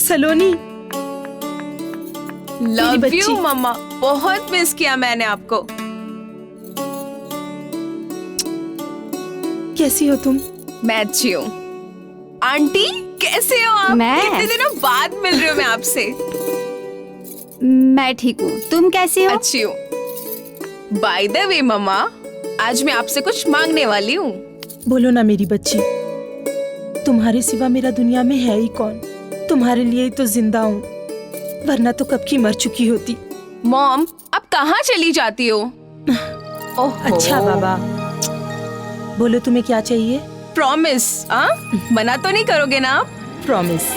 सलोनी, love बच्ची। You मम्मा, बहुत miss किया मैंने आपको। कैसी हो तुम? मैं अच्छी हूँ। आंटी कैसे हो आप? मैं? कितने दिनों बाद मिल रही हूँ मैं आपसे। मैं ठीक हूँ, तुम कैसी हो? अच्छी हूँ। बाय द वे मम्मा, आज मैं आपसे कुछ मांगने वाली हूँ। बोलो ना मेरी बच्ची, तुम्हारे सिवा मेरा दुनिया में है ही कौन? तुम्हारे लिए ही तो जिंदा हूँ, वरना तो कब की मर चुकी होती। मॉम, अब कहाँ चली जाती हो? ओह अच्छा बाबा, बोलो तुम्हें क्या चाहिए? प्रॉमिस, मना तो नहीं करोगे ना आप? प्रॉमिस।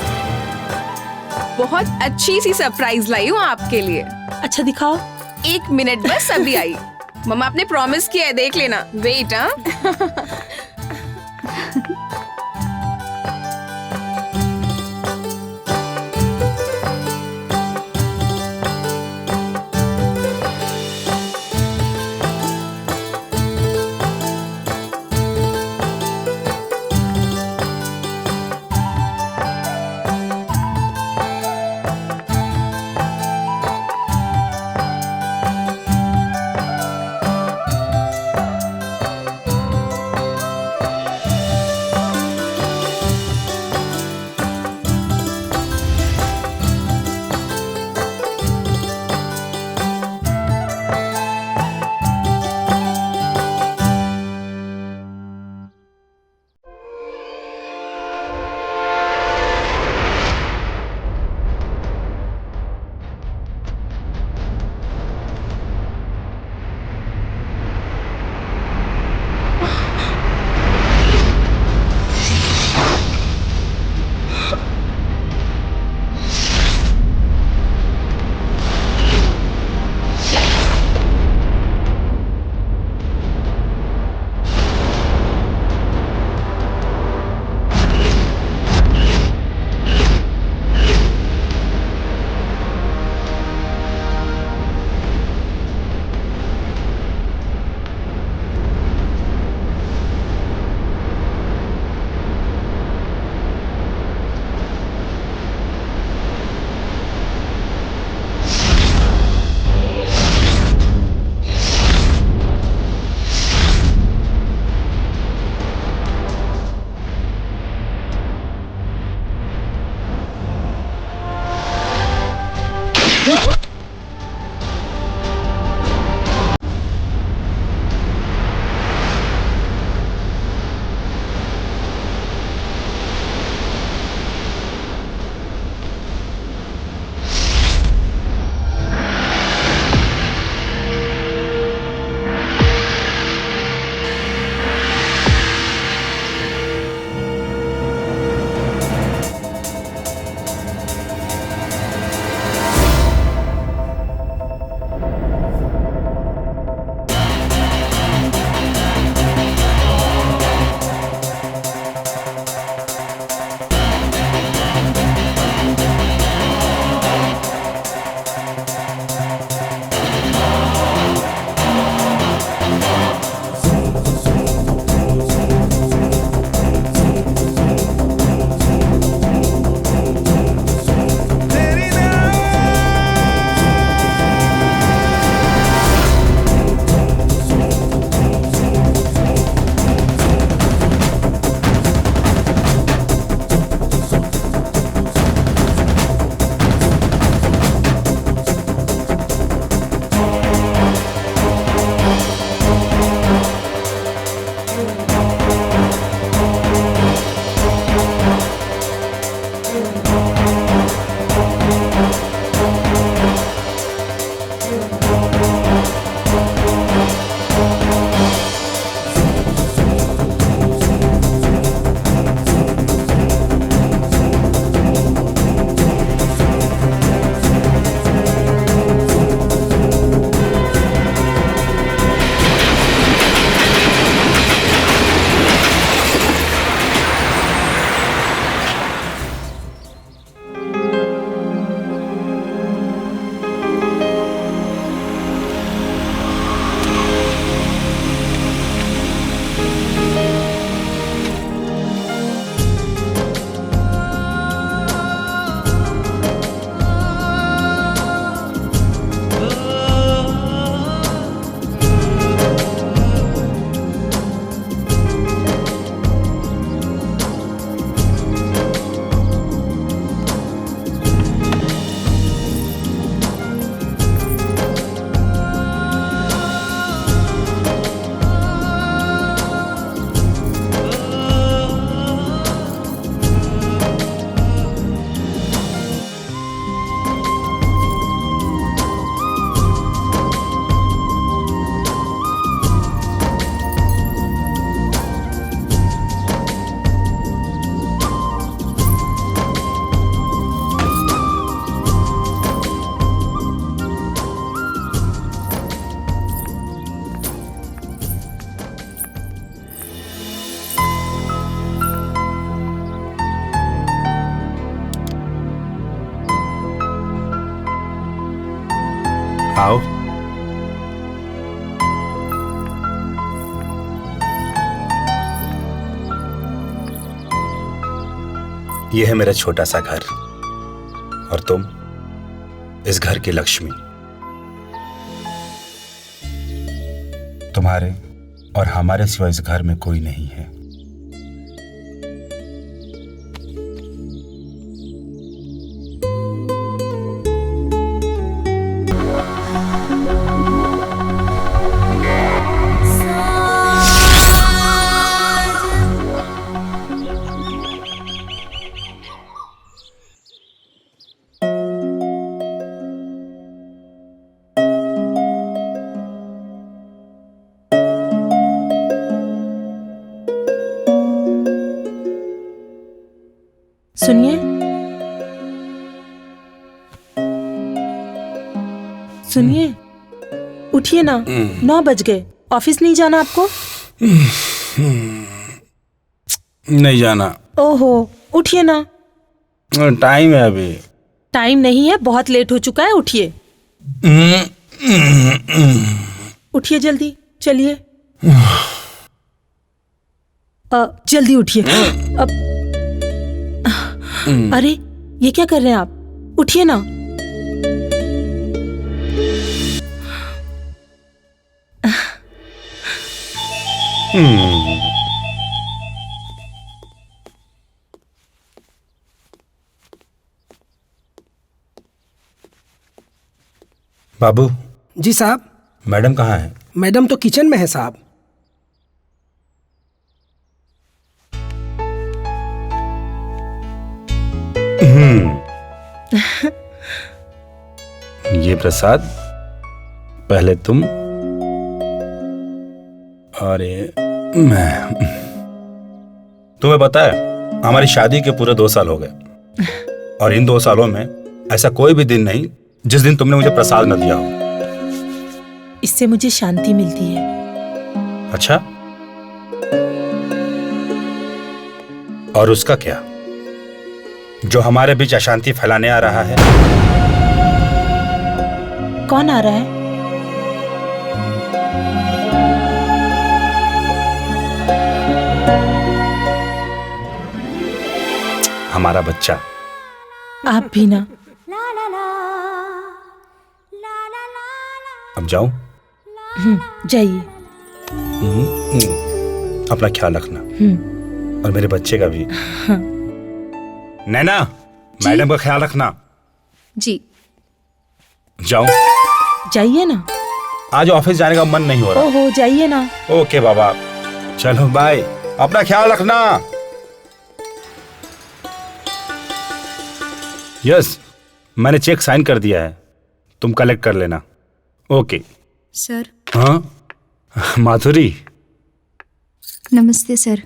बहुत अच्छी सी सरप्राइज लाई हूँ आपके लिए। अच्छा दिखाओ। 1 मिनट बस, अभी आई। मम्मा आपने प्रॉमिस किया है, देख लेना। वेट। आओ। ये है मेरा छोटा सा घर और तुम इस घर की लक्ष्मी। तुम्हारे और हमारे सिवा इस घर में कोई नहीं है। सुनिए, सुनिए, उठिए ना। 9 बज गए। ऑफिस नहीं जाना आपको? नहीं जाना। ओहो, उठिए ना। टाइम है अभी। टाइम नहीं है, बहुत लेट हो चुका है। उठिए, उठिए जल्दी, चलिए। जल्दी उठिए। अब अरे, ये क्या कर रहे हैं आप? उठिए ना। बाबू। जी साहब। मैडम कहाँ है? मैडम तो किचन में है साहब। ये प्रसाद पहले तुम और ये मैं। तुम्हें पता है हमारी शादी के पूरे 2 साल हो गए और इन 2 सालों में ऐसा कोई भी दिन नहीं जिस दिन तुमने मुझे प्रसाद न दिया हो। इससे मुझे शांति मिलती है। अच्छा, और उसका क्या जो हमारे बीच अशांति फैलाने आ रहा है? कौन आ रहा है? हमारा बच्चा। आप भी ना। अब जाऊं? जाइए। अपना ख्याल रखना और मेरे बच्चे का भी। हाँ। नैना, मैडम का ख्याल रखना। जी। जाऊं? जाइए ना। आज ऑफिस जाने का मन नहीं हो रहा। ओहो, जाइए ना। ओके बाबा, चलो बाय। अपना ख्याल रखना। यस, मैंने चेक साइन कर दिया है, तुम कलेक्ट कर लेना। Okay sir. हाँ माधुरी। नमस्ते sir.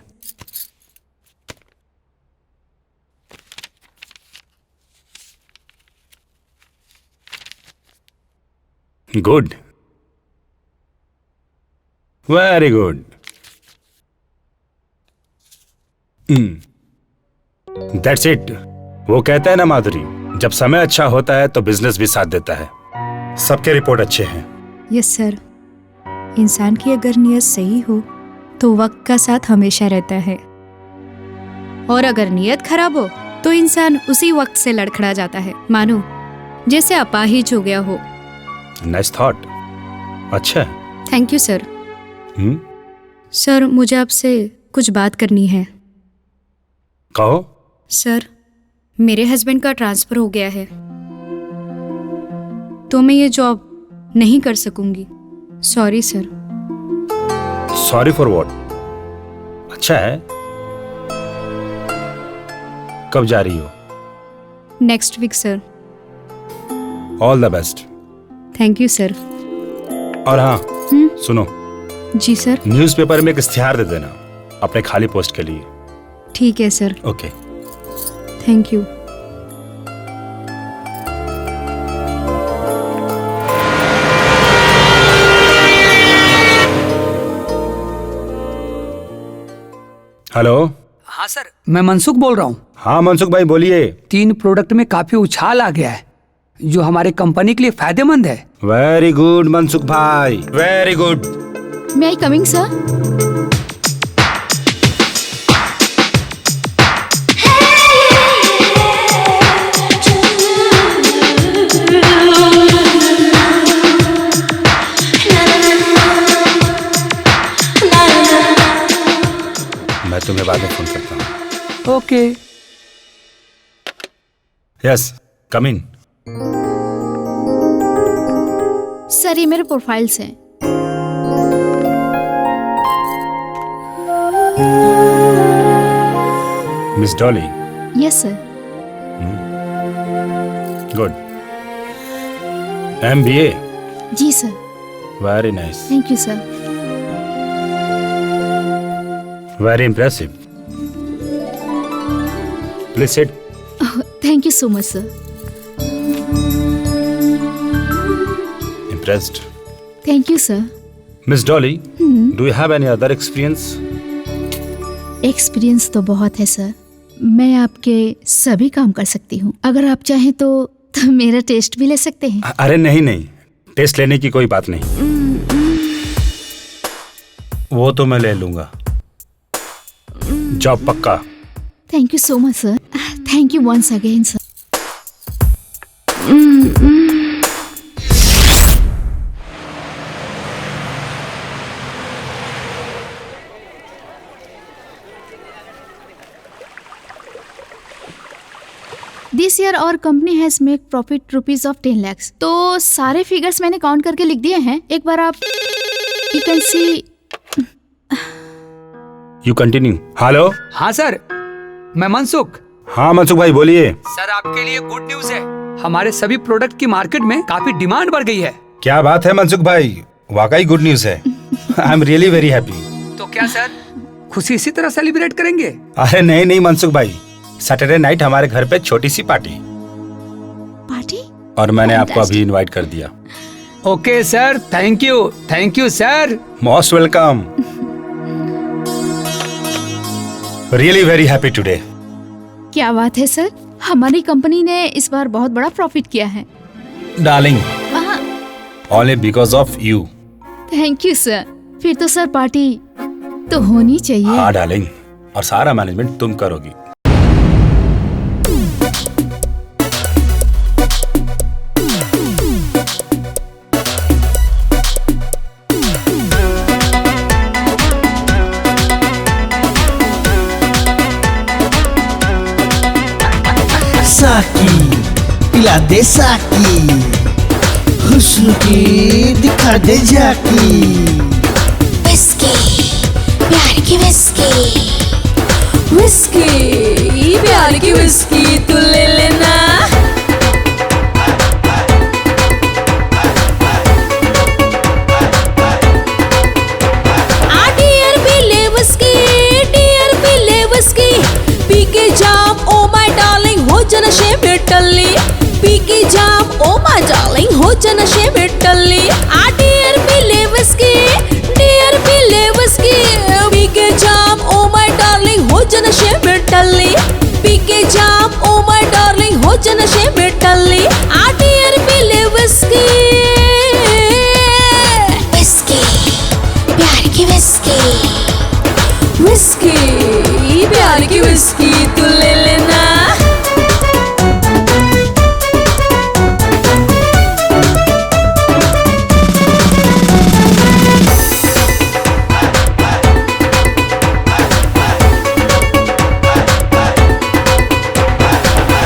Good, very good. That's it. वो कहता है ना माधुरी, जब समय अच्छा होता है तो बिजनेस भी साथ देता है। सबके रिपोर्ट अच्छे हैं। Yes sir. इंसान की अगर नीयत सही हो तो वक्त का साथ हमेशा रहता है, और अगर नीयत खराब हो तो इंसान उसी वक्त से लड़खड़ा जाता है, मानो जैसे अपाहिज हो गया हो। Nice thought. अच्छा। Thank you sir. सर, मुझे आपसे कुछ बात करनी है। कहो। सर, मेरे हस्बैंड का ट्रांसफर हो गया है, तो मैं ये जॉब नहीं कर सकूंगी। Sorry sir. Sorry for what? अच्छा है, कब जा रही हो? Next week sir. All the best. Thank you sir. और हाँ, सुनो। जी सर। न्यूज़पेपर में एक इश्तिहार दे देना अपने खाली पोस्ट के लिए। ठीक है sir. Okay. Thank you. Hello. हाँ सर, मैं मनसुख बोल रहा हूँ। हाँ मनसुख भाई बोलिए। 3 प्रोडक्ट में काफी उछाल आ गया है। जो हमारे कंपनी के लिए फायदेमंद है। वेरी गुड मनसुख भाई, very good. May I coming sir? मैं तुम्हें बाद में फोन करता हूँ। Okay. Yes, come in. Sir ये मेरे प्रोफाइल्स हैं। Miss Dolly. Yes sir. Good. MBA। जी sir. Very nice, thank you sir. Very impressive. Please sit. Thank you so much sir. Impressed. Thank you sir. Miss Dolly, do you have any other experience? Experience तो बहुत है sir. मैं आपके सभी काम कर सकती हूँ। अगर आप चाहें तो मेरा टेस्ट भी ले सकते हैं। अरे नहीं नहीं, टेस्ट लेने की कोई बात नहीं, वो तो मैं ले लूंगा। जॉब पक्का। Thank you so much sir. Thank you once again sir. This year और company has make profit rupees of 10 lakhs। तो सारे फिगर्स मैंने काउंट करके लिख दिए हैं। एक बार आप you can see. You continue. Hello. हाँ सर, मैं मनसुख। हाँ मनसुख भाई बोलिए। सर आपके लिए गुड न्यूज है, हमारे सभी प्रोडक्ट की मार्केट में काफी डिमांड बढ़ गई है। क्या बात है मनसुख भाई, वाकई गुड न्यूज है। I am really very happy. तो क्या सर खुशी इसी तरह सेलिब्रेट करेंगे? अरे नहीं नहीं मनसुख भाई, सैटरडे नाइट हमारे घर पे छोटी सी पार्टी, और मैंने आपको अभी इनवाइट कर दिया। Okay sir, thank you sir. Most welcome. Really very happy today. क्या बात है सर, हमारी कंपनी ने इस बार बहुत बड़ा प्रॉफिट किया है। Darling, only because of you. Thank you sir. फिर तो सर पार्टी तो होनी चाहिए। हाँ डार्लिंग, और सारा मैनेजमेंट तुम करोगी। साकी पिला दे साकी, हुस्न की दिखा दे झाकी। विस्की प्यार की विस्की, विस्की प्यार की विस्की तू ले लेना। डियर पी ले विस्की, डियर पी ले विस्की, पी के जाम ओ माय डार्लिंग हो जा नशे में टल्ली। पी के जाम ओ माय डार्लिंग हो जा नशे में टल्ली। डियर पी ले विस्की, डियर पी ले विस्की, पी के जाम ओ माय डार्लिंग हो जा नशे में टल्ली। पी के जाम ओ माय डार्लिंग हो जा नशे में टल्ली। डियर पी ले विस्की, विस्की प्यार की विस्की, विस्की प्यार की विस्की तू ले लेना।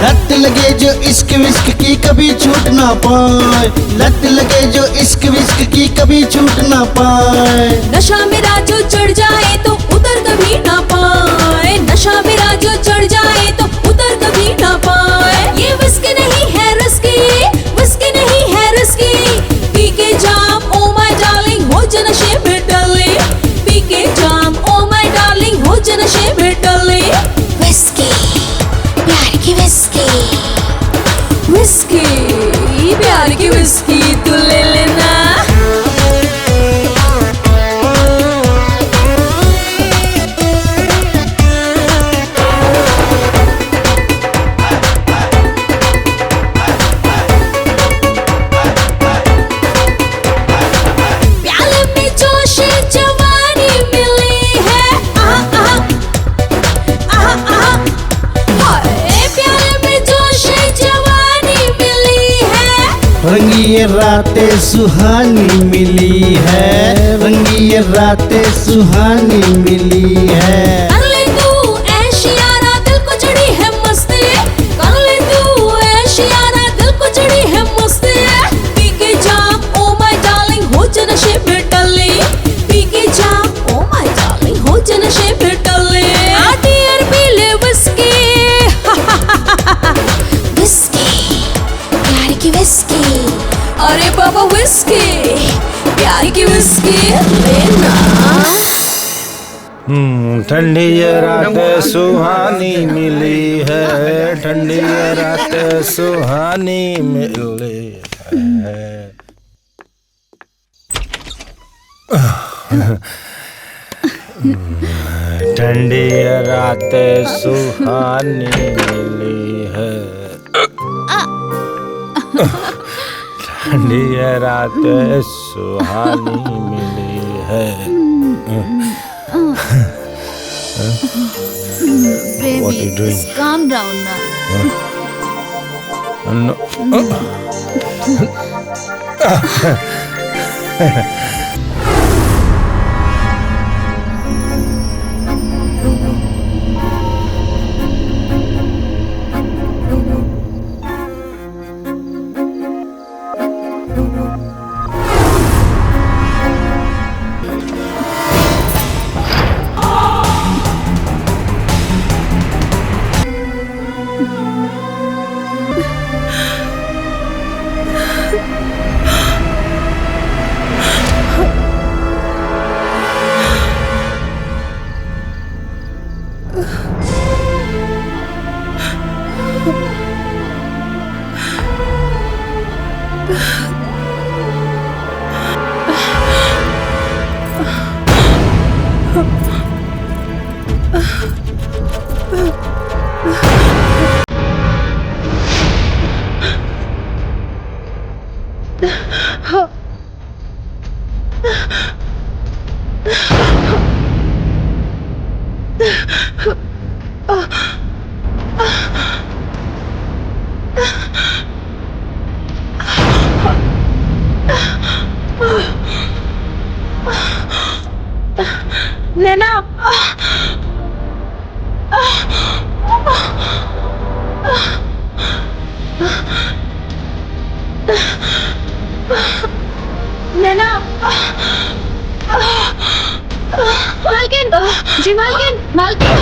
लत लगे जो इश्क विस्क की कभी छूट ना पाए, लत लगे जो इश्क विस्क की कभी छूट ना पाए। नशा मेरा जो चढ़ जाए तो उतर कभी ना पाए, नशा मेरा जो चढ़ जाए तो उतर कभी ना पाए। ये विस्की नहीं है रिस्की, विस्की नहीं है रिस्की, पी के जाम ओ माय डार्लिंग हो जा नशे में टल्ली। पी के जाम ओ माय डार्लिंग हो जा नशे में टल्ली। विस्की प्यार की विस्की, विस्की प्यार की विस्की तू ले लेना। रंगी ये रातें सुहानी मिली है, रंगी ये रातें सुहानी मिली है। कर ले तू ऐश यारा दिल को चढ़ी है मस्ती, कर ले तू ऐश यारा दिल को चढ़ी है मस्ती। पी के जाम ओ माय डार्लिंग हो जा नशे में डले, पी के जाम ओ माय डार्लिंग हो जा नशे में डले। आती यार पी ले विस्की, विस्की प्यार की विस्की, अरे बाबा विस्की प्यार की विस्की लेना। ठंडी ये रातें सुहानी मिली है, ठंडी ये रातें सुहानी मिली है। ठंडी ये रातें सुहानी मिली है, ठंडी ये रातें सुहानी मिली है। What are you doing? Calm down now. नैना, नैना, मालकिन, जी मालकिन, मालकिन,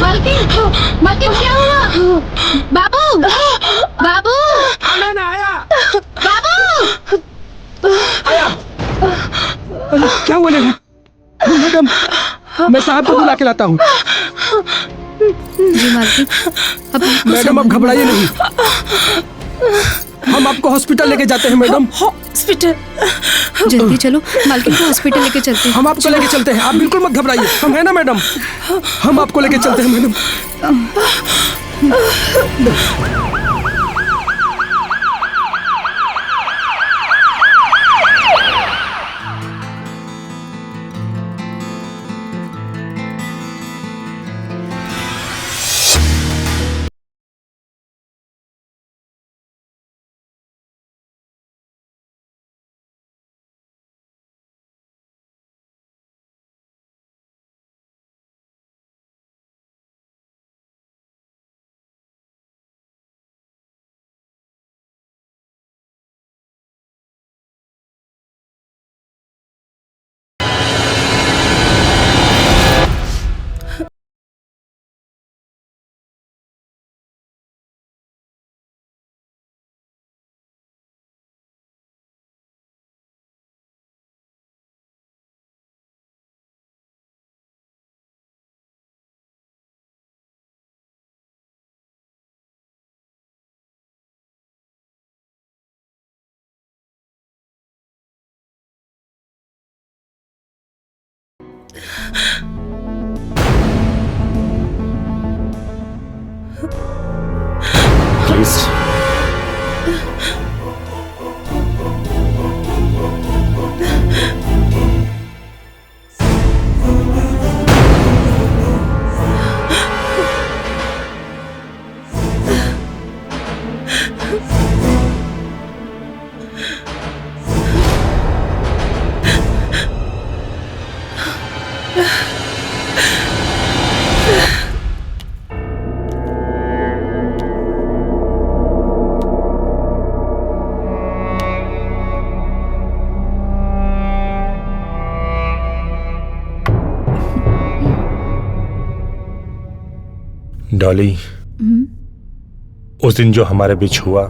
मालकिन, मालकिन क्या हुआ? बाबू, बाबू, मैंने आया। बाबू, आया। अरे क्या हुआ नैना? मैडम, मैं साहब को बुला के लाता हूँ। जी मालकिन, अब मैडम अब घबराइए नहीं, हम आपको हॉस्पिटल लेके जाते हैं मैडम। हॉस्पिटल? जल्दी चलो, मालकिन को हॉस्पिटल लेके चलते हैं। हम आपको लेके चलते हैं, आप बिल्कुल मत घबराइए, हम है ना मैडम, हम आपको लेके चलते हैं मैडम। Please. डॉली, उस दिन जो हमारे बीच हुआ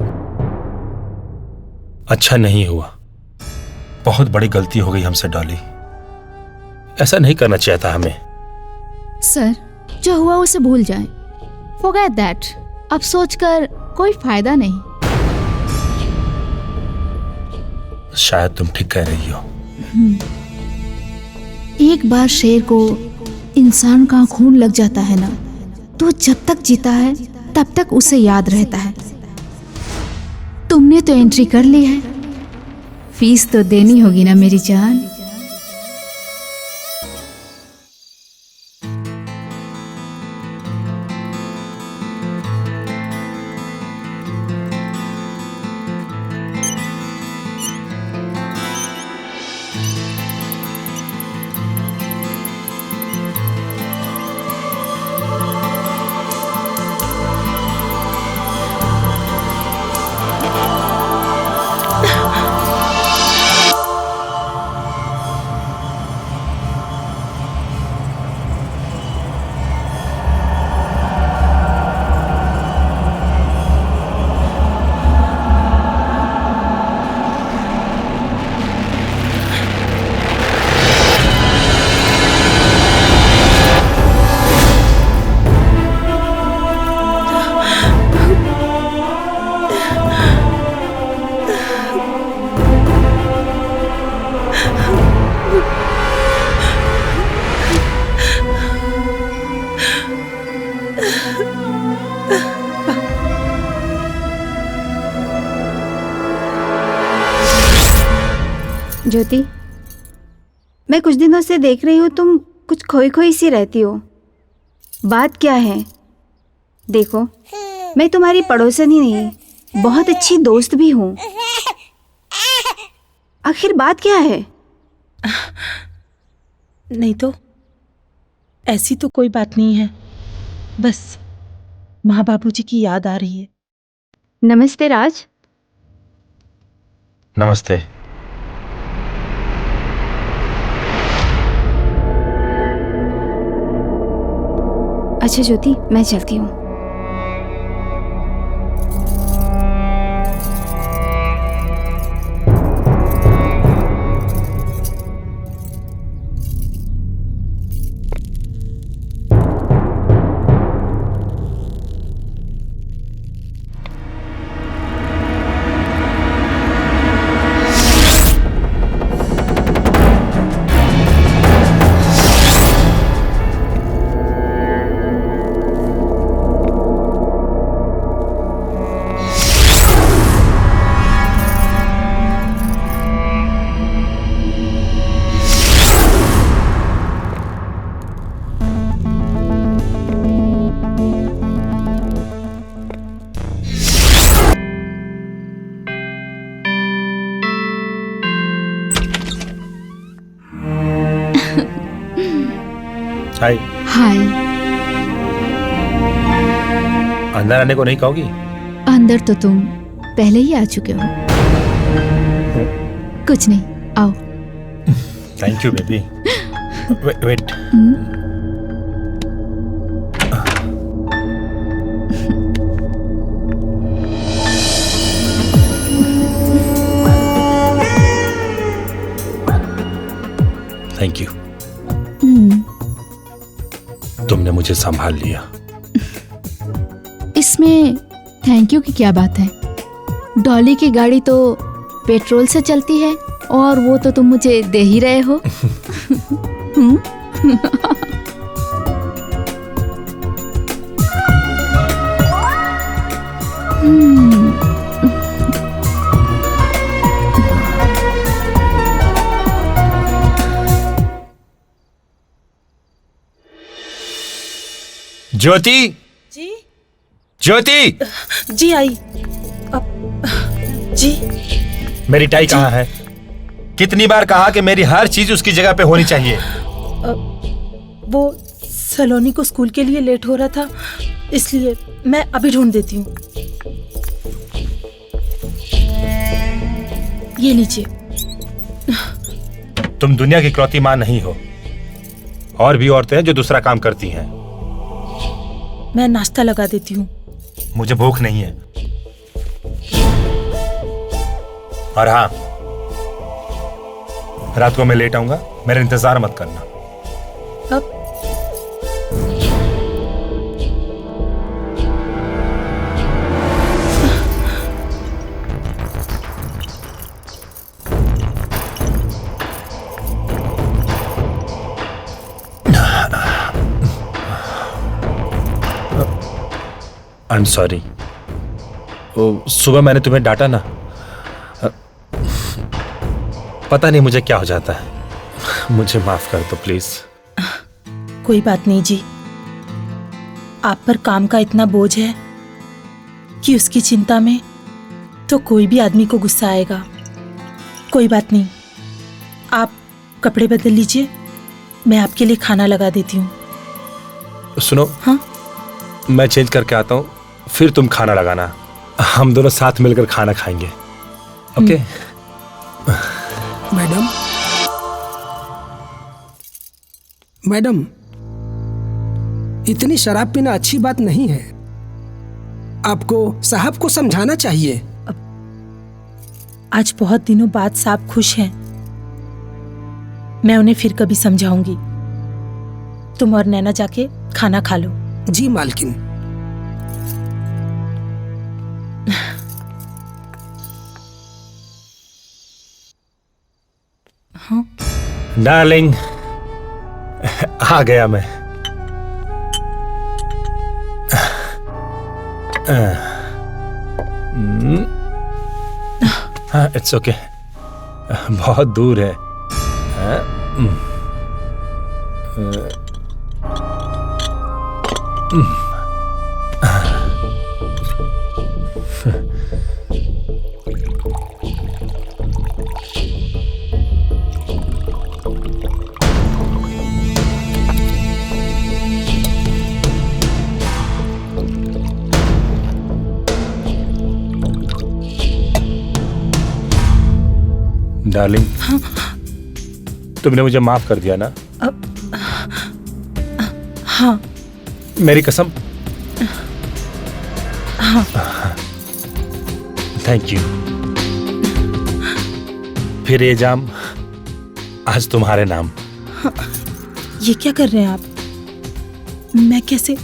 अच्छा नहीं हुआ। बहुत बड़ी गलती हो गई हमसे डॉली। ऐसा नहीं करना चाहिए था हमें। सर, जो हुआ उसे भूल जाएं। Forget that। अब सोचकर कोई फायदा नहीं। शायद तुम ठीक कह रही हो। एक बार शेर को इंसान का खून लग जाता है ना, तो जब तक जीता है तब तक उसे याद रहता है। तुमने तो एंट्री कर ली है, फीस तो देनी होगी ना मेरी जान। ज्योति, मैं कुछ दिनों से देख रही हूँ तुम कुछ खोई खोई सी रहती हो। बात क्या है? देखो, मैं तुम्हारी पड़ोसन ही नहीं, बहुत अच्छी दोस्त भी हूँ। आखिर बात क्या है? नहीं तो ऐसी तो कोई बात नहीं है, बस माँ बाबूजी की याद आ रही है। नमस्ते राज। नमस्ते। अच्छा ज्योति, मैं चलती हूँ। हाय। हाय। अंदर आने को नहीं कहोगी? अंदर तो तुम पहले ही आ चुके हो। कुछ नहीं, आओ। Thank you baby. Wait. Thank you. तुमने मुझे संभाल लिया। इसमें थैंक यू की क्या बात है? डॉली की गाड़ी तो पेट्रोल से चलती है और वो तो तुम मुझे दे ही रहे हो। ज्योति। जी ज्योति। जी आई। जी मेरी टाई कहाँ है? कितनी बार कहा कि मेरी हर चीज उसकी जगह पे होनी चाहिए। वो सलोनी को स्कूल के लिए लेट हो रहा था, इसलिए मैं अभी ढूंढ देती हूँ। ये लीजिए। तुम दुनिया की इकलौती मां नहीं हो। और भी औरतें हैं जो दूसरा काम करती हैं। मैं नाश्ता लगा देती हूँ। मुझे भूख नहीं है। और हाँ, रात को मैं लेट आऊंगा, मेरा इंतजार मत करना। अब आई एम सॉरी। सुबह मैंने तुम्हें डांटा ना, पता नहीं मुझे क्या हो जाता है। मुझे माफ कर दो प्लीज। कोई बात नहीं जी, आप पर काम का इतना बोझ है कि उसकी चिंता में तो कोई भी आदमी को गुस्सा आएगा। कोई बात नहीं, आप कपड़े बदल लीजिए, मैं आपके लिए खाना लगा देती हूँ। सुनो, हाँ, मैं चेंज करके आता हूँ, फिर तुम खाना लगाना। हम दोनों साथ मिलकर खाना खाएंगे, ओके? मैडम, मैडम, इतनी शराब पीना अच्छी बात नहीं है। आपको साहब को समझाना चाहिए। आज बहुत दिनों बाद साहब खुश हैं, मैं उन्हें फिर कभी समझाऊंगी। तुम और नैना जाके खाना खा लो। जी मालकिन। हाँ, डार्लिंग, आ गया मैं। हाँ, इट्स ओके। बहुत दूर है। डार्लिंग, तुमने मुझे माफ कर दिया ना? हाँ। मेरी कसम? हाँ। Thank you. फिर ये जाम आज तुम्हारे नाम। हाँ, ये क्या कर रहे हैं आप? मैं कैसे?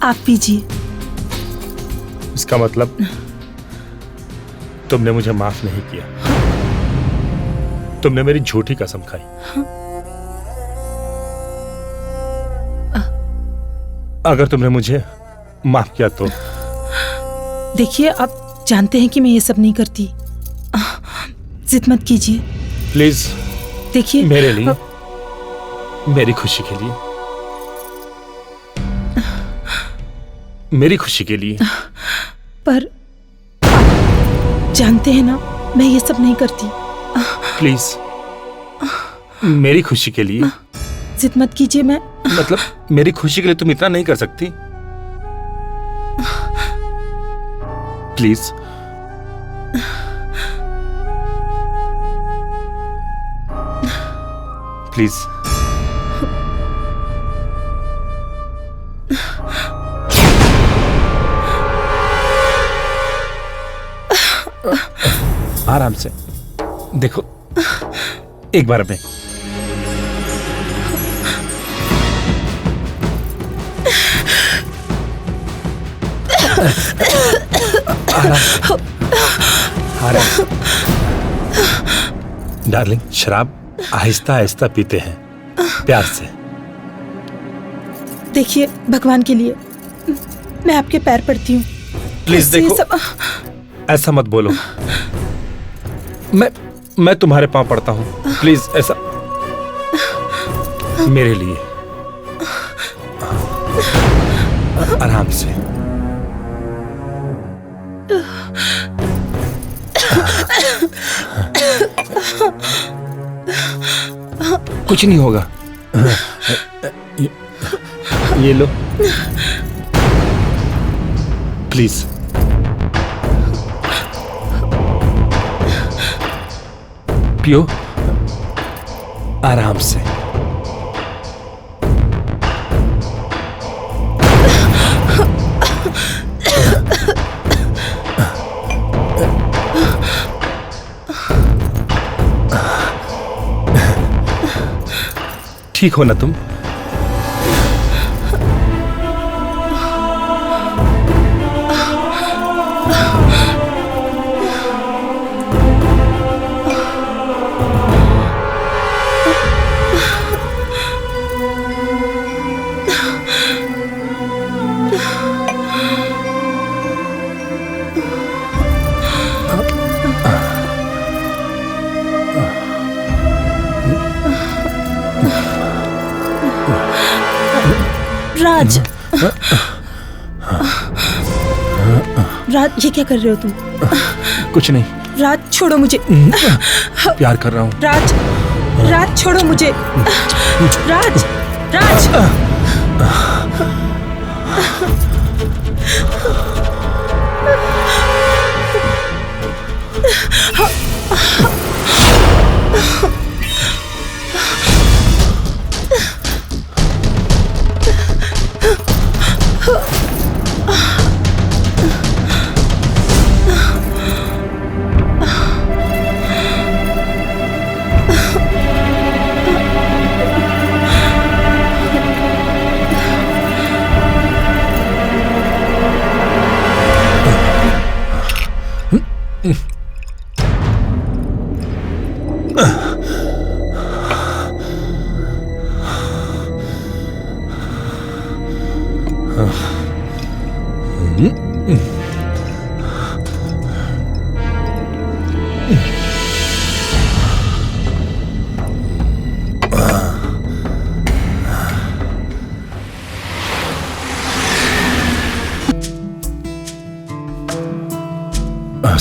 आप पीजिए। इसका मतलब तुमने मुझे माफ नहीं किया। तुमने मेरी झूठी कसम खाई। अगर तुमने मुझे माफ किया तो? देखिए, आप जानते हैं कि मैं ये सब नहीं करती। जिद मत कीजिए प्लीज। देखिए, मेरे लिए, मेरी खुशी के लिए, मेरी खुशी के लिए। पर आप जानते हैं ना, मैं ये सब नहीं करती। प्लीज, मेरी खुशी के लिए। जिद मत कीजिए। मैं मतलब मेरी खुशी के लिए तुम इतना नहीं कर सकती? प्लीज। प्लीज। आराम से देखो, एक बार में। आराम। डार्लिंग, शराब आहिस्ता आहिस्ता पीते हैं, प्यार से। देखिए, भगवान के लिए मैं आपके पैर पड़ती हूँ। प्लीज देखो, ऐसा मत बोलो। मैं तुम्हारे पांव पड़ता हूँ, प्लीज ऐसा। मेरे लिए आराम से। कुछ नहीं होगा। ये लो प्लीज। पियो आराम से। ठीक हो ना तुम? राज, राज ये क्या कर रहे हो तुम? कुछ नहीं। राज छोड़ो मुझे। प्यार कर रहा हूँ। राज, राज छोड़ो मुझे। राज, राज।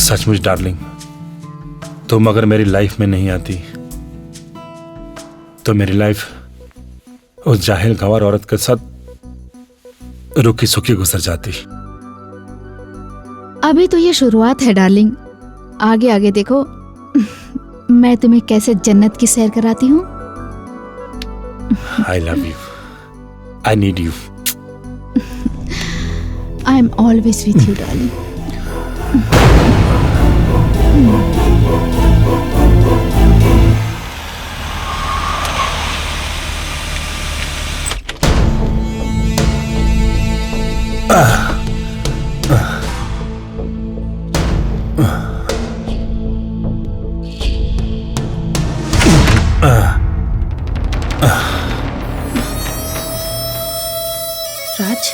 सचमुच डार्लिंग, तुम अगर मेरी लाइफ में नहीं आती तो मेरी लाइफ उस जाहिल गंवार औरत के साथ रुकी सुखी गुजर जाती। अभी तो ये शुरुआत है डार्लिंग, आगे आगे देखो मैं तुम्हें कैसे जन्नत की सैर कराती हूँ। I love you, I need you. I am always with you darling. Raj,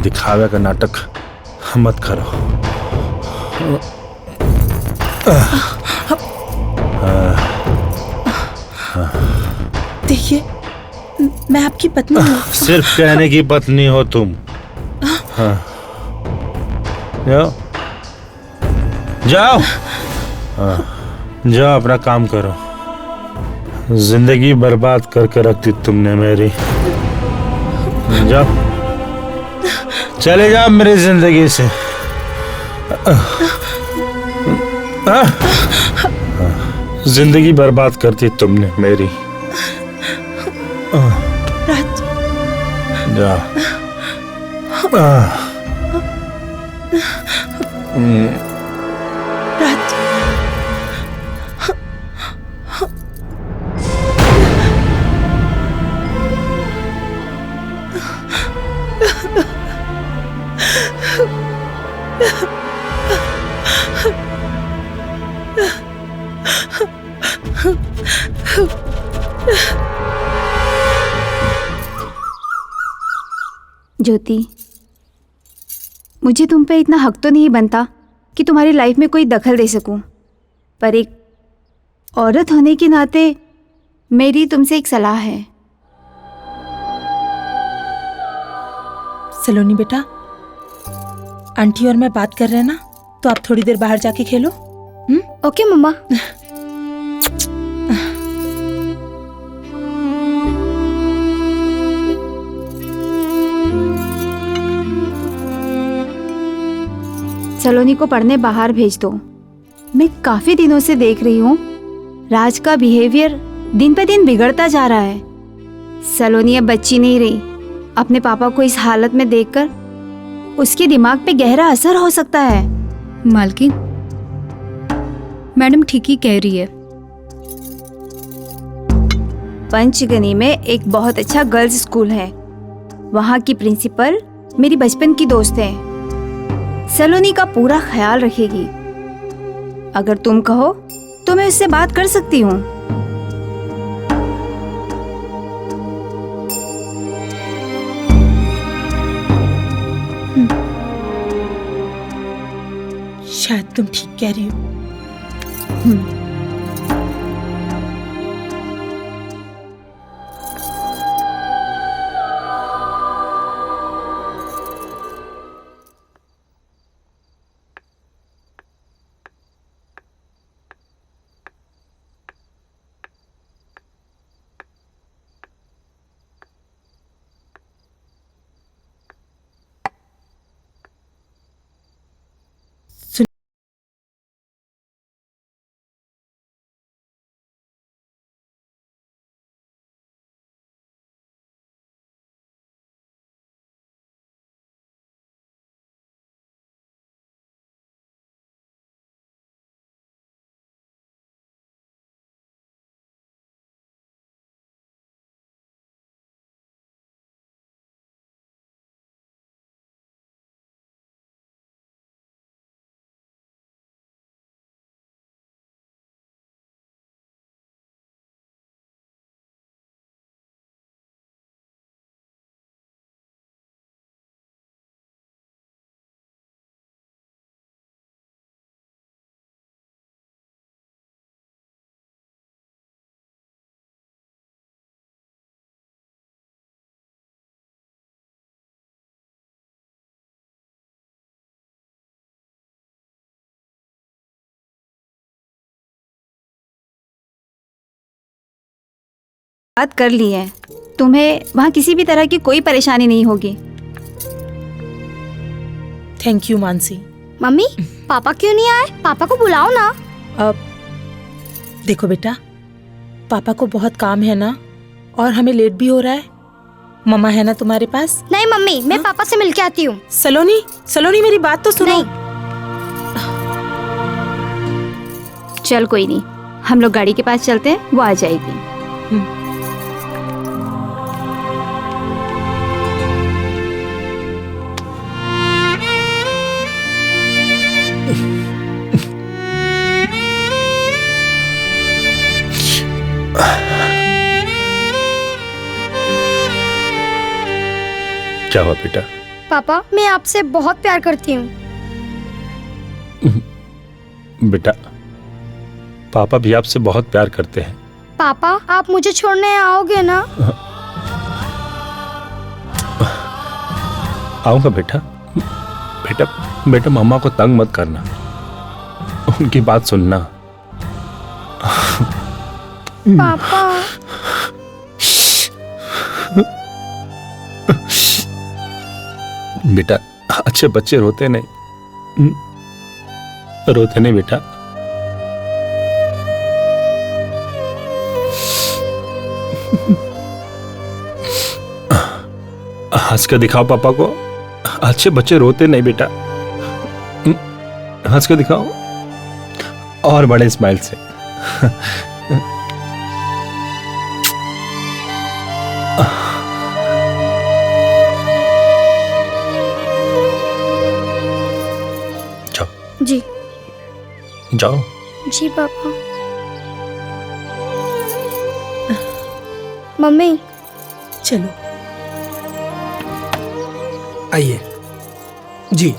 दिखावे का नाटक मत करो। देखिए मैं आपकी पत्नी हूँ। सिर्फ कहने की पत्नी हो तुम। हाँ। जाओ जाओ, हाँ, जाओ अपना काम करो। जिंदगी बर्बाद करके रखती तुमने मेरी। जाओ, चले जाओ मेरी जिंदगी से। जिंदगी बर्बाद करती तुमने मेरी। राज, जाओ। राज, ज्योति, मुझे तुम पे इतना हक तो नहीं बनता कि तुम्हारी लाइफ में कोई दखल दे सकूं, पर एक औरत होने के नाते मेरी तुमसे एक सलाह है। सलोनी बेटा, आंटी और मैं बात कर रहे हैं ना, तो आप थोड़ी देर बाहर जाके खेलो। ओके मम्मा। सलोनी को पढ़ने बाहर भेज दो। मैं काफी दिनों से देख रही हूँ राज का बिहेवियर दिन पे दिन बिगड़ता जा रहा है। सलोनी अब बच्ची नहीं रही, अपने पापा को इस हालत में देखकर उसके दिमाग पे गहरा असर हो सकता है। मालकिन, मैडम ठीक ही कह रही है। पंचगनी में एक बहुत अच्छा गर्ल्स स्कूल है। वहाँ की प्रिंसिपल मेरी बचपन की दोस्त है। सलोनी का पूरा ख्याल रखेगी। अगर तुम कहो तो मैं उससे बात कर सकती हूँ। शायद तुम ठीक कह रही हो। बात कर ली है। तुम्हें वहाँ किसी भी तरह की कोई परेशानी नहीं होगी। Thank you Mansi. मम्मी, पापा क्यों नहीं आए? पापा को बुलाओ ना। अब देखो बेटा, पापा को बहुत काम है ना, और हमें लेट भी हो रहा है। मम्मा है ना तुम्हारे पास? नहीं मम्मी, मैं पापा से मिलके आती हूँ। सलोनी, सलोनी मेरी बात तो सुनो। नहीं। चल कोई नहीं, हम लोग गाड़ी के पास चलते हैं, वो आ जाएगी। क्या हुआ बेटा? पापा, मैं आपसे बहुत प्यार करती हूँ। बेटा, पापा भी आपसे बहुत प्यार करते हैं। पापा, आप मुझे छोड़ने आओगे ना? आऊंगा बेटा। बेटा बेटा मम्मा को तंग मत करना, उनकी बात सुनना। पापा। बेटा, अच्छे बच्चे रोते नहीं, रोते नहीं बेटा। हंस के दिखाओ पापा को। अच्छे बच्चे रोते नहीं बेटा, हंस के दिखाओ, और बड़े स्माइल से। जी। जाओ। जी पापा। मम्मी। चलो। आइए। जी।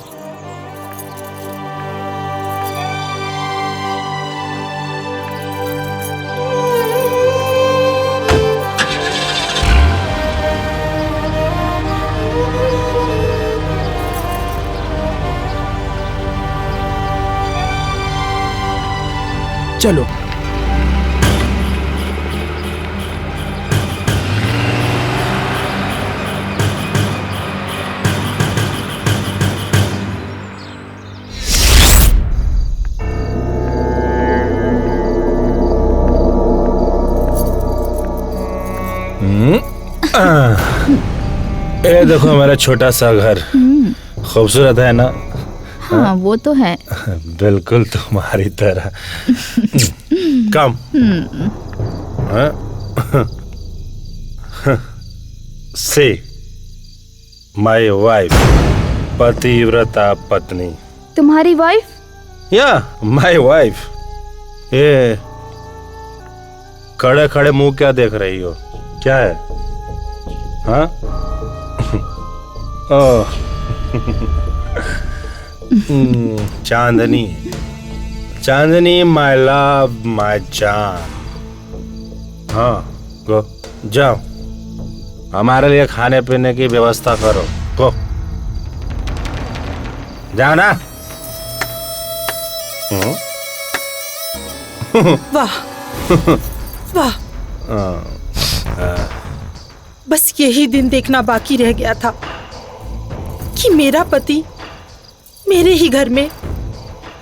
चलो। ये देखो मेरा छोटा सा घर, खूबसूरत है ना? हाँ वो तो है। बिल्कुल तुम्हारी तरह। कम। से माय वाइफ, पतिव्रता पत्नी। तुम्हारी वाइफ? या माय वाइफ। ये खड़े खड़े मुंह क्या देख रही हो? क्या है? हाँ? ओह चांदनी, चांदनी माय लव माय जान। हाँ गो जाओ, हमारे लिए खाने पीने की व्यवस्था करो। गो जाओ ना। वाह वाह, बस यही दिन देखना बाकी रह गया था कि मेरा पति मेरे ही घर में,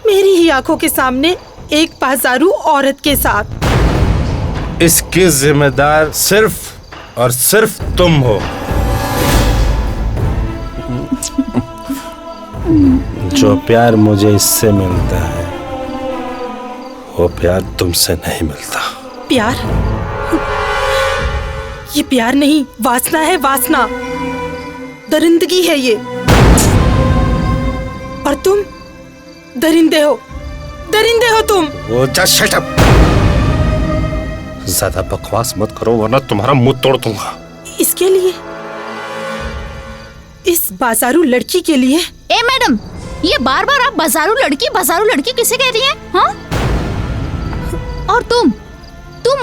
मेरी ही आंखों के सामने एक बाजारू औरत के साथ। इसकी जिम्मेदार सिर्फ और सिर्फ तुम हो। जो प्यार मुझे इससे मिलता है वो प्यार तुमसे नहीं मिलता। प्यार? ये प्यार नहीं, वासना है, वासना, दरिंदगी है ये। और तुम दरिंदे हो, दरिंदे हो तुम। वो जस्ट शट अप। ज्यादा बकवास मत करो वरना तुम्हारा मुंह तोड़ दूंगा। इसके लिए, इस बाजारू लड़की के लिए? ए मैडम, ये बार बार आप बाजारू लड़की किसे कह रही हैं? हाँ? और तुम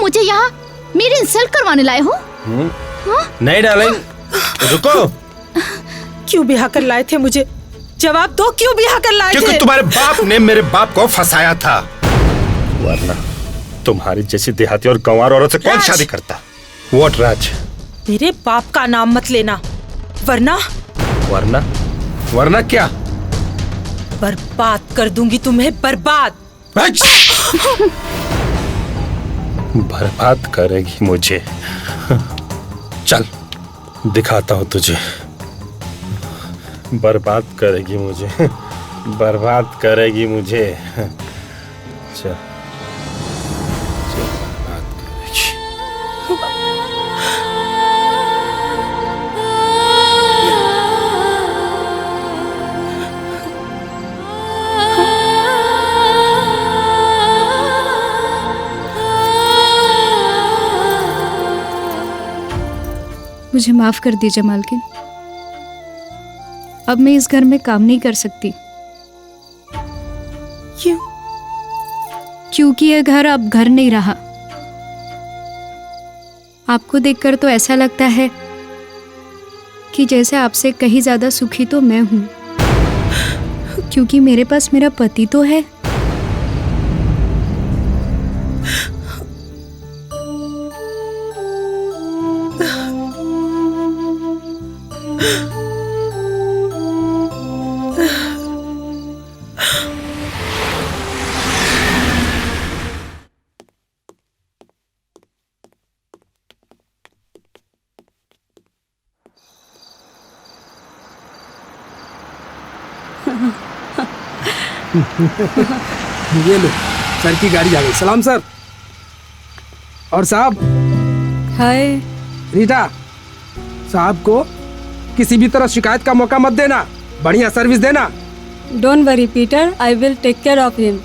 मुझे यहाँ मेरी इंसल्ट करवाने लाए हो? हाँ? नहीं डालेंगे, रुको। क्यों ब्याह कर लाए थे मुझे? जवाब दो, क्यों ब्याह कर लाए थे? क्योंकि तुम्हारे बाप ने मेरे बाप को फंसाया था, वरना तुम्हारी जैसी देहाती और गंवार औरत से कौन शादी करता? व्हाट राज? मेरे बाप का नाम मत लेना, वरना क्या? बर्बाद कर दूंगी तुम्हें, बर्बाद। बर्बाद करेगी मुझे? चल दिखाता हूँ तुझे। बर्बाद करेगी मुझे, बर्बाद करेगी मुझे। चल बर्बाद करेगी। मुझे माफ कर दीजिए मालकिन, अब मैं इस घर में काम नहीं कर सकती। क्यों? क्योंकि यह घर अब घर नहीं रहा। आपको देखकर तो ऐसा लगता है कि जैसे आपसे कहीं ज्यादा सुखी तो मैं हूं, क्योंकि मेरे पास मेरा पति तो है। ये लो, सर की गाड़ी आ गई। सलाम सर। और साहब। हाय। रीटा, साहब को किसी भी तरह शिकायत का मौका मत देना, बढ़िया सर्विस देना। Don't worry Peter, I will take care of him.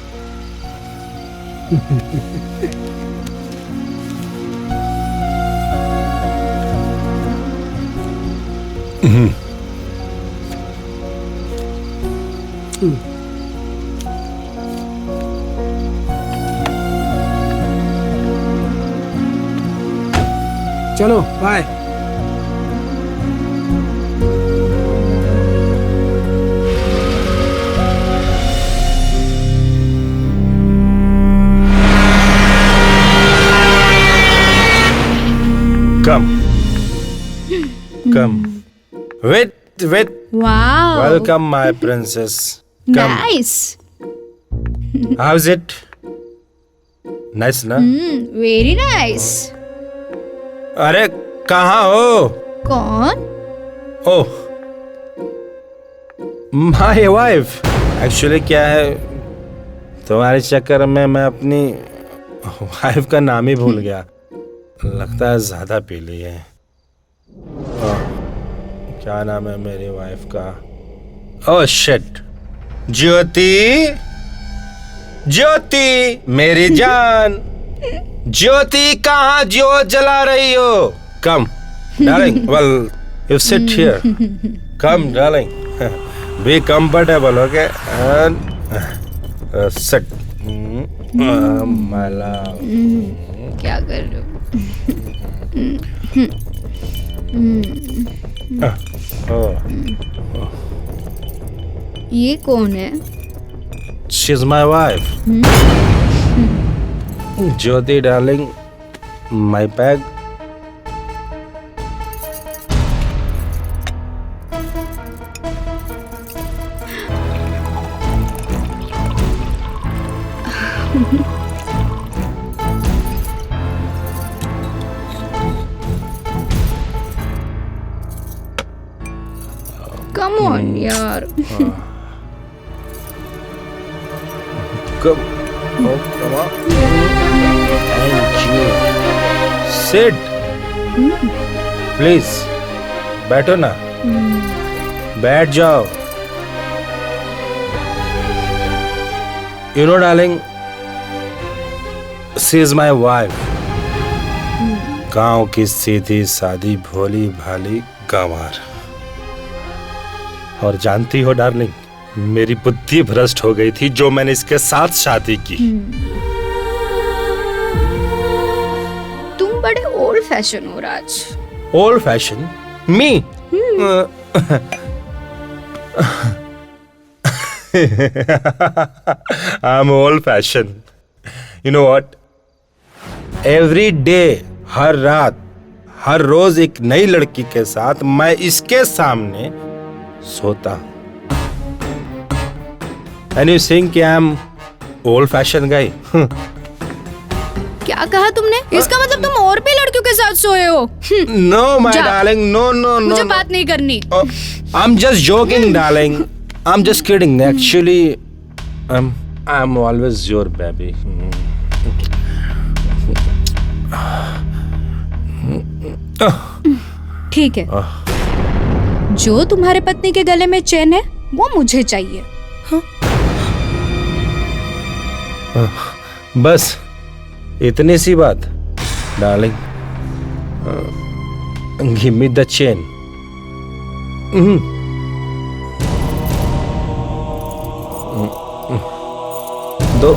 चलो bye. Come. Wait. Wow. Welcome, my princess. Come. Nice. How's it? Nice, ना? Very nice. अरे कहाँ हो? कौन? ओह, माय वाइफ। एक्चुअली क्या है, तुम्हारे चक्कर में मैं अपनी वाइफ का नाम ही भूल गया। लगता है ज्यादा पी ली है। क्या नाम है मेरी वाइफ का? ओह शिट, ज्योति, ज्योति मेरी जान, ज्योति कहाँ ज्योत जला रही हो? Come darling, well you sit here, come darling, be comfortable, okay, sit my love. क्या कर रहे हो? ये कौन है? She is my wife, Jyoti darling, my peg. Come on यार। Come, oh, come on. Thank you. Sit. Please. बैठो ना। बैठ जाओ। You know, darling, she is my wife. गांव की सीधी सादी भोली भाली गंवार। और जानती हो डार्लिंग, मेरी बुद्धि भ्रष्ट हो गई थी जो मैंने इसके साथ शादी की। तुम बड़े ओल्ड फैशन हो Raj. Old fashion? Me? I am old fashion. You know what? Every day, हर रात, हर रोज एक नई लड़की के साथ मैं इसके सामने सोता हूं। And you think I am old fashioned guy? क्या कहा तुमने? इसका मतलब तुम और भी लड़कियों के साथ सोए हो? No, my darling, no, no, no. मुझे बात नहीं करनी। I'm just joking, darling. I'm just kidding. Actually, I'm always your baby. ठीक है। जो तुम्हारे पत्नी के गले में चैन है, वो मुझे चाहिए। बस इतनी सी बात darling. Give me the chain. दो।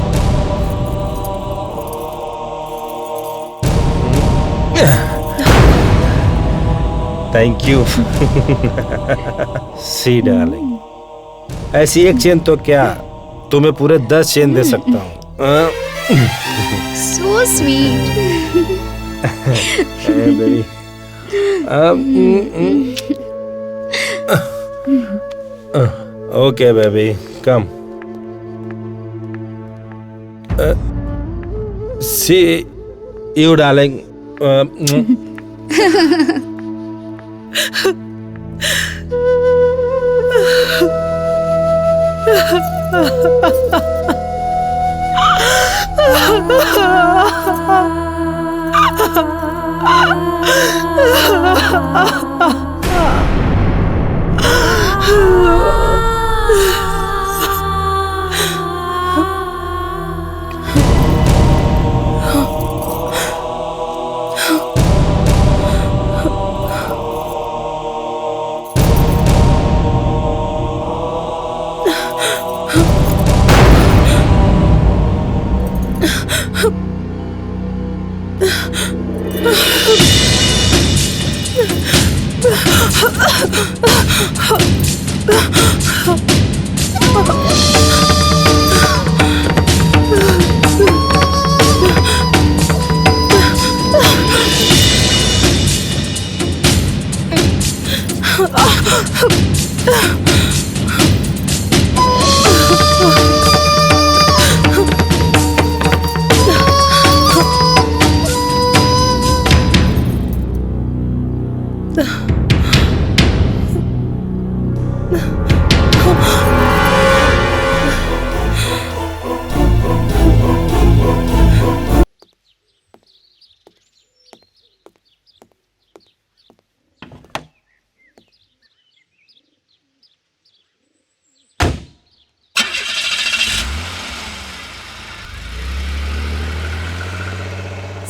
Thank you. सी डार्लिंग, ऐसी एक चेन तो क्या, तुम्हें पूरे 10 चेन दे सकता हूँ। So sweet. Hey, baby. Okay, baby, come. See you, darling.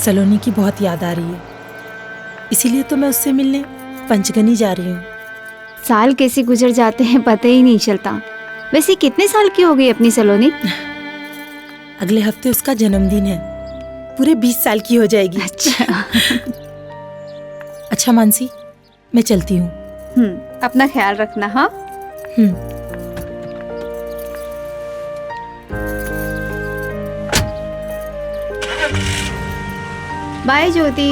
सलोनी की बहुत याद आ रही है, इसीलिए तो मैं उससे मिलने पंचगनी जा रही हूँ। साल कैसे गुजर जाते हैं पता ही नहीं चलता। वैसे कितने साल की हो गई अपनी सलोनी? अगले हफ्ते उसका जन्मदिन है, पूरे 20 साल की हो जाएगी। अच्छा। अच्छा मानसी, मैं चलती हूँ। अपना ख्याल रखना। हाँ। बाय ज्योति।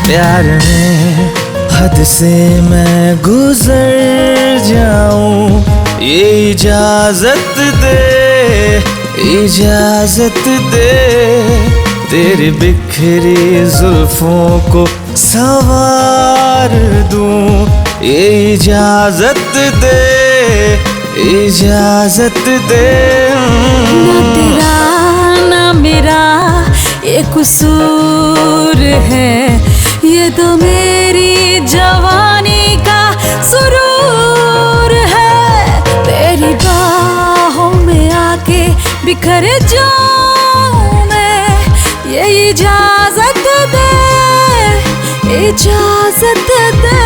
प्यार में हद से मैं गुजर जाऊं, ये इजाजत दे, इजाजत दे। तेरी बिखरी जुल्फों को संवार दूं, ये इजाजत दे, इजाजत दे। ना तेरा ना मेरा ये कसूर है, ये तो मेरी जवानी का सुरूर है। तेरी बाहों में आके बिखर जाऊं मैं, ये इजाजत दे, इजाजत दे।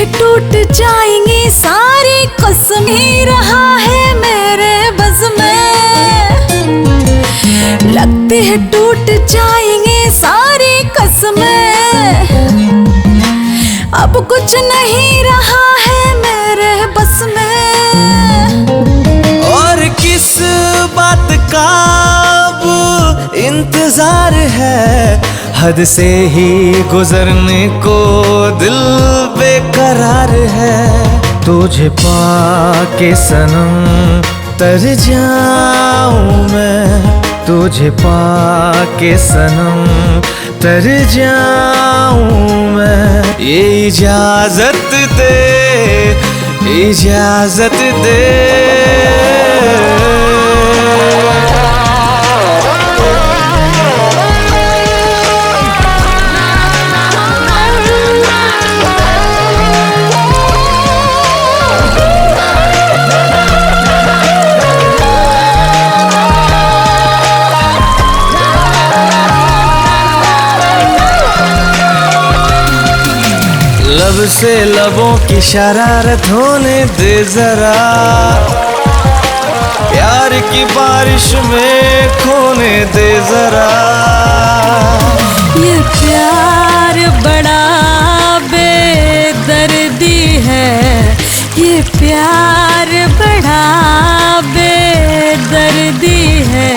टूट जाएंगी सारी कसम, ही रहा है मेरे बस में। लगती है टूट जाएंगी सारी कसमें, अब कुछ नहीं रहा है मेरे बस में। और किस बात का अब इंतजार है, हद से ही गुजरने को दिल बेकरार है। तुझे पाके सनम तर जाऊं मैं, तुझे पाके सनम तर जाऊं मैं। ये इजाजत दे, इजाजत दे। लब से लबों की शरारत होने दे जरा, प्यार की बारिश में खोने दे जरा। ये प्यार बड़ा बेदर्दी है, ये प्यार बड़ा बेदर्दी है।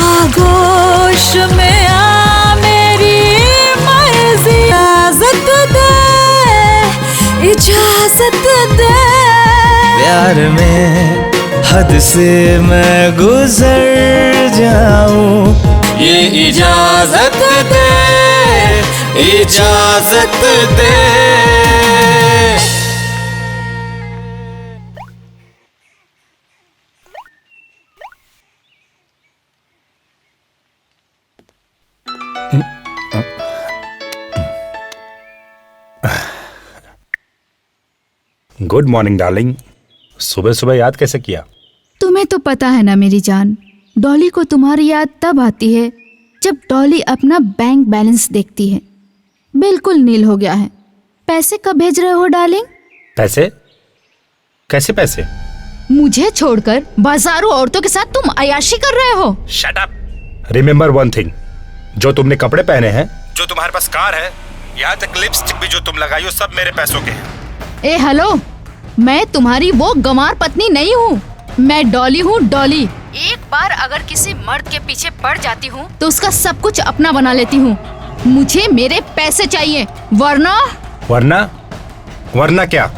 आगोश में आ मेरी मर्जी, इजाजत दे, इजाजत दे। प्यार में हद से मैं गुजर जाऊं, ये इजाजत दे, इजाजत दे। गुड मॉर्निंग डार्लिंग, सुबह सुबह याद कैसे किया? तुम्हें तो पता है ना मेरी जान, डॉली को तुम्हारी याद तब आती है जब डॉली अपना बैंक बैलेंस देखती है, बिल्कुल नील हो गया है। पैसे कब भेज रहे हो डार्लिंग? पैसे? कैसे पैसे? मुझे छोड़कर बाजारों औरतों के साथ तुम अय्याशी कर रहे हो। Shut up. Remember one thing, जो तुमने कपड़े पहने हैं, जो तुम्हारे पास कार है, यहाँ तक लिपस्टिक भी जो तुम लगाई हो सब मेरे पैसों के हैं। ए हेलो, मैं तुम्हारी वो गंवार पत्नी नहीं हूँ, मैं डॉली हूँ, डॉली। एक बार अगर किसी मर्द के पीछे पड़ जाती हूँ तो उसका सब कुछ अपना बना लेती हूँ। मुझे मेरे पैसे चाहिए, वरना वरना वरना क्या?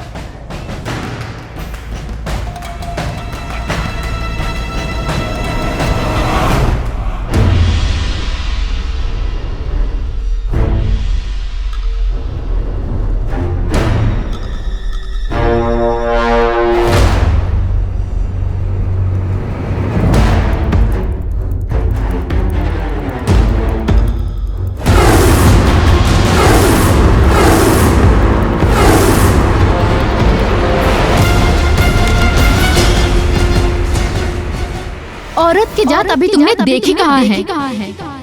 औरत की जात अभी तुमने देखी कहाँ है,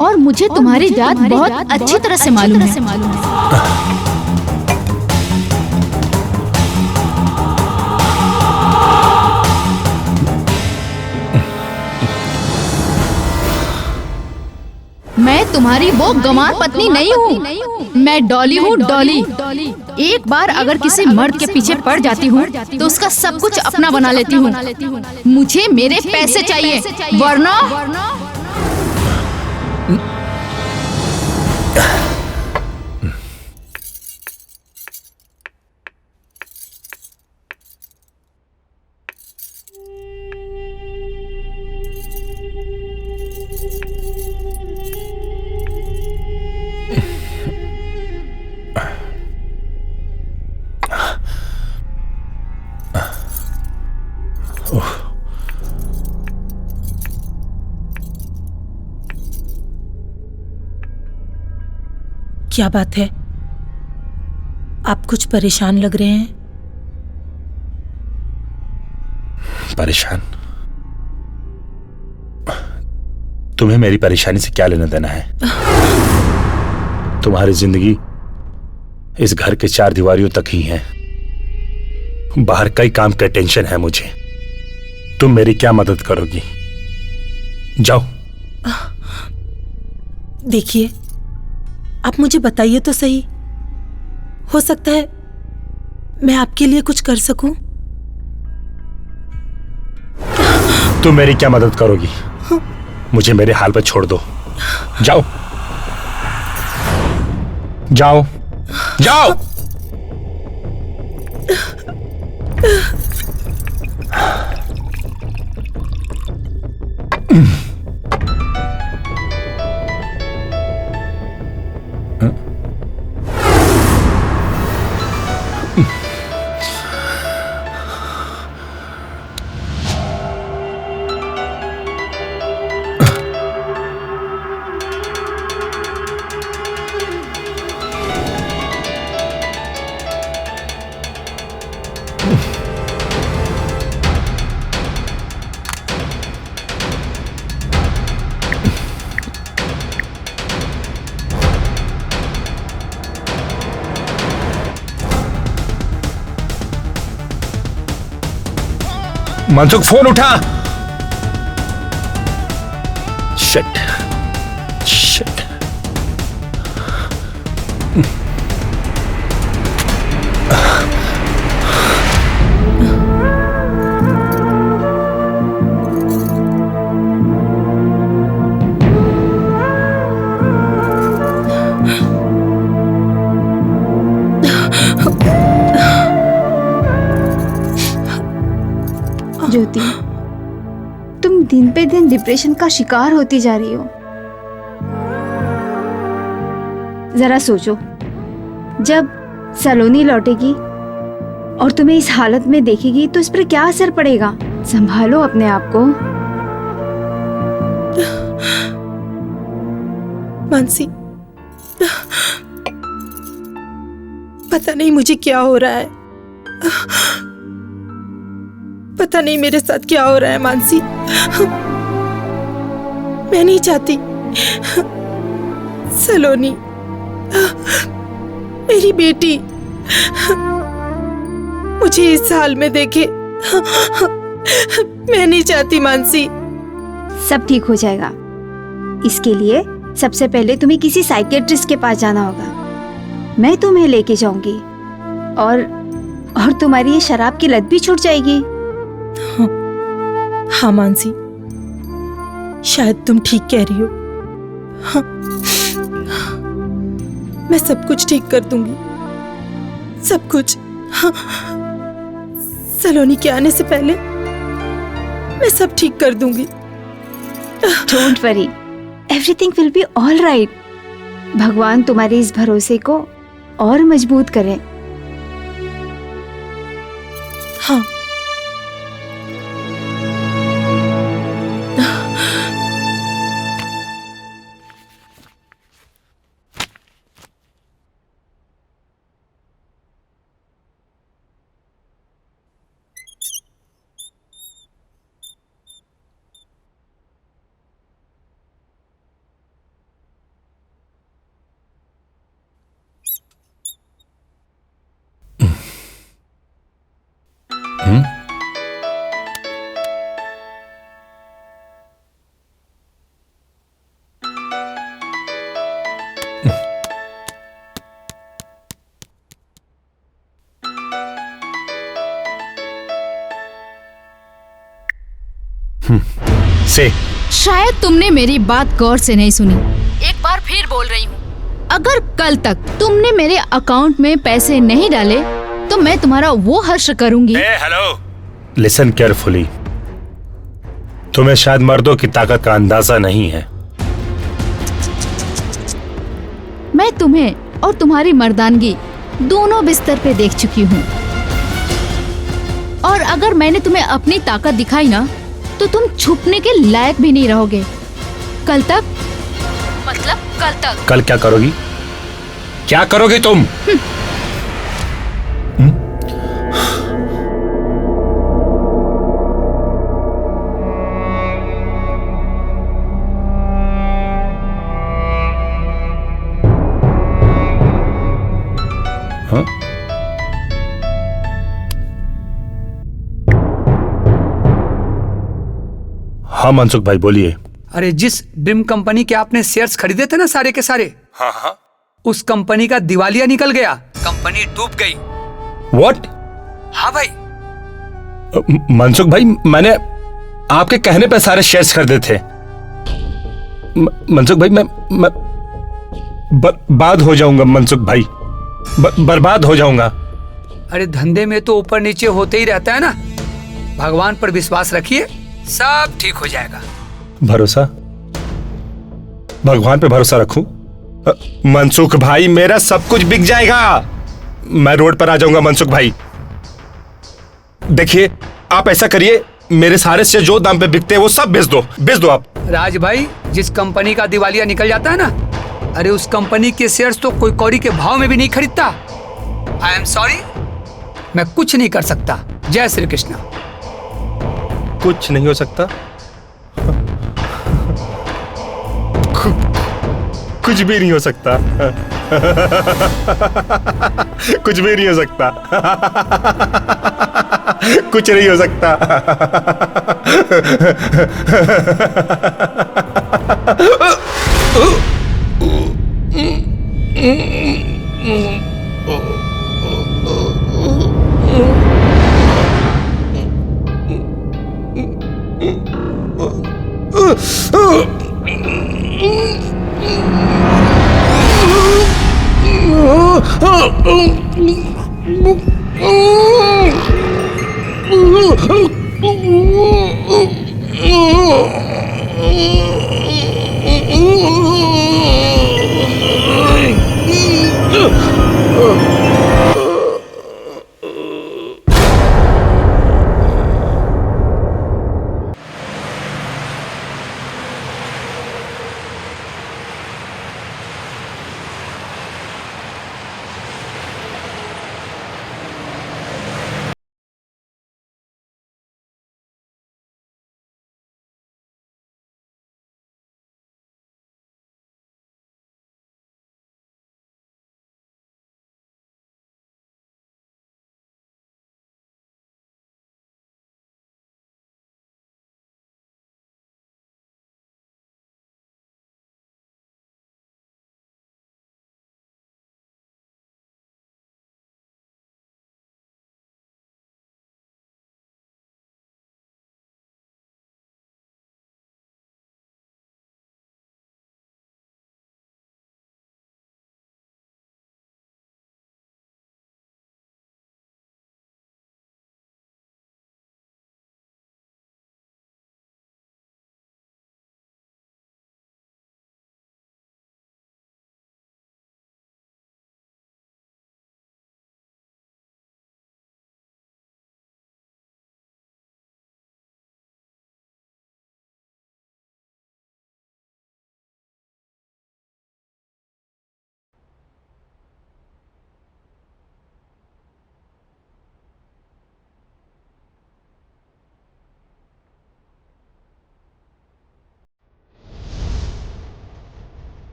और मुझे तुम्हारी जात बहुत अच्छी तरह से मालूम है। मैं तुम्हारी वो गंवार पत्नी नहीं हूँ, मैं डॉली हूँ, डॉली। एक बार अगर किसी मर्द के पीछे पड़ जाती हूँ तो उसका सब कुछ अपना बना लेती हूँ। मुझे मेरे पैसे चाहिए, वरना क्या बात है? आप कुछ परेशान लग रहे हैं। परेशान? तुम्हें मेरी परेशानी से क्या लेना देना है? तुम्हारी जिंदगी इस घर के 4 दीवारियों तक ही है। बाहर कई काम का टेंशन है मुझे। तुम मेरी क्या मदद करोगी? जाओ। देखिए, आप मुझे बताइए तो सही, हो सकता है मैं आपके लिए कुछ कर सकूं। तुम मेरी क्या मदद करोगी? मुझे मेरे हाल पर छोड़ दो। जाओ जाओ जाओ। मनसुख, फोन उठा। Shit shit. ज्योति, तुम दिन पे दिन डिप्रेशन का शिकार होती जा रही हो। जरा सोचो, जब सलोनी लौटेगी और तुम्हें इस हालत में देखेगी तो इस पर क्या असर पड़ेगा। संभालो अपने आप को। मानसी, पता नहीं मुझे क्या हो रहा है, पता नहीं मेरे साथ क्या हो रहा है। मानसी, मैं नहीं चाहती सलोनी, मेरी बेटी, मुझे इस हाल में देखे। मैं नहीं चाहती मानसी। सब ठीक हो जाएगा। इसके लिए सबसे पहले तुम्हें किसी साइकियाट्रिस्ट के पास जाना होगा। मैं तुम्हें लेके जाऊंगी और तुम्हारी ये शराब की लत भी छूट जाएगी। हाँ मानसी, शायद तुम ठीक कह रही हो। हाँ, मैं सब कुछ ठीक कर दूंगी, सब कुछ। हाँ, सलोनी के आने से पहले मैं सब ठीक कर दूंगी। Don't worry, everything will be all right. भगवान तुम्हारे इस भरोसे को और मजबूत करें। हाँ। से शायद तुमने मेरी बात गौर से नहीं सुनी। एक बार फिर बोल रही हूँ, अगर कल तक तुमने मेरे अकाउंट में पैसे नहीं डाले तो मैं तुम्हारा वो हर्ष करूंगी। Hello, listen carefully. तुम्हें शायद मर्दों की ताकत का अंदाजा नहीं है। मैं तुम्हें और तुम्हारी मर्दानगी दोनों बिस्तर पे देख चुकी हूँ, और अगर मैंने तुम्हें अपनी ताकत दिखाई ना तो तुम छुपने के लायक भी नहीं रहोगे। कल तक मतलब कल तक। कल क्या करोगी? क्या करोगी तुम? हाँ? हाँ मनसुख भाई बोलिए। अरे जिस ड्रीम कंपनी के आपने शेयर्स खरीदे थे ना सारे के सारे, हाँ हाँ, उस कंपनी का दिवालिया निकल गया, कंपनी डूब गई। What? हाँ भाई। मनसुख भाई, मैंने आपके कहने पे सारे शेयर्स खरीदे थे। मनसुख भाई, मैं बर्बाद हो जाऊंगा मनसुख भाई, बर्बाद हो जाऊंगा। अरे धंधे में तो ऊपर नीचे होते ही रहता है ना। भगवान पर विश्वास रखिए, सब ठीक हो जाएगा। भरोसा? भगवान पे भरोसा रखूं? मनसुख भाई, मेरा सब कुछ बिक जाएगा। मैं रोड पर आ जाऊंगा मनसुख भाई। देखिए, आप ऐसा करिए, मेरे सारे शेयर जो दाम पे बिकते हैं वो सब बेच दो आप। राज भाई, जिस कंपनी का दिवालिया निकल जाता है ना, अरे उस कंपनी के शेयर्स तो कोई कौड़ी के भाव में भी नहीं खरीदता। आई एम सॉरी, मैं कुछ नहीं कर सकता। जय श्री कृष्ण। कुछ नहीं हो सकता? कुछ भी नहीं हो सकता। कुछ भी नहीं हो सकता। कुछ नहीं हो सकता।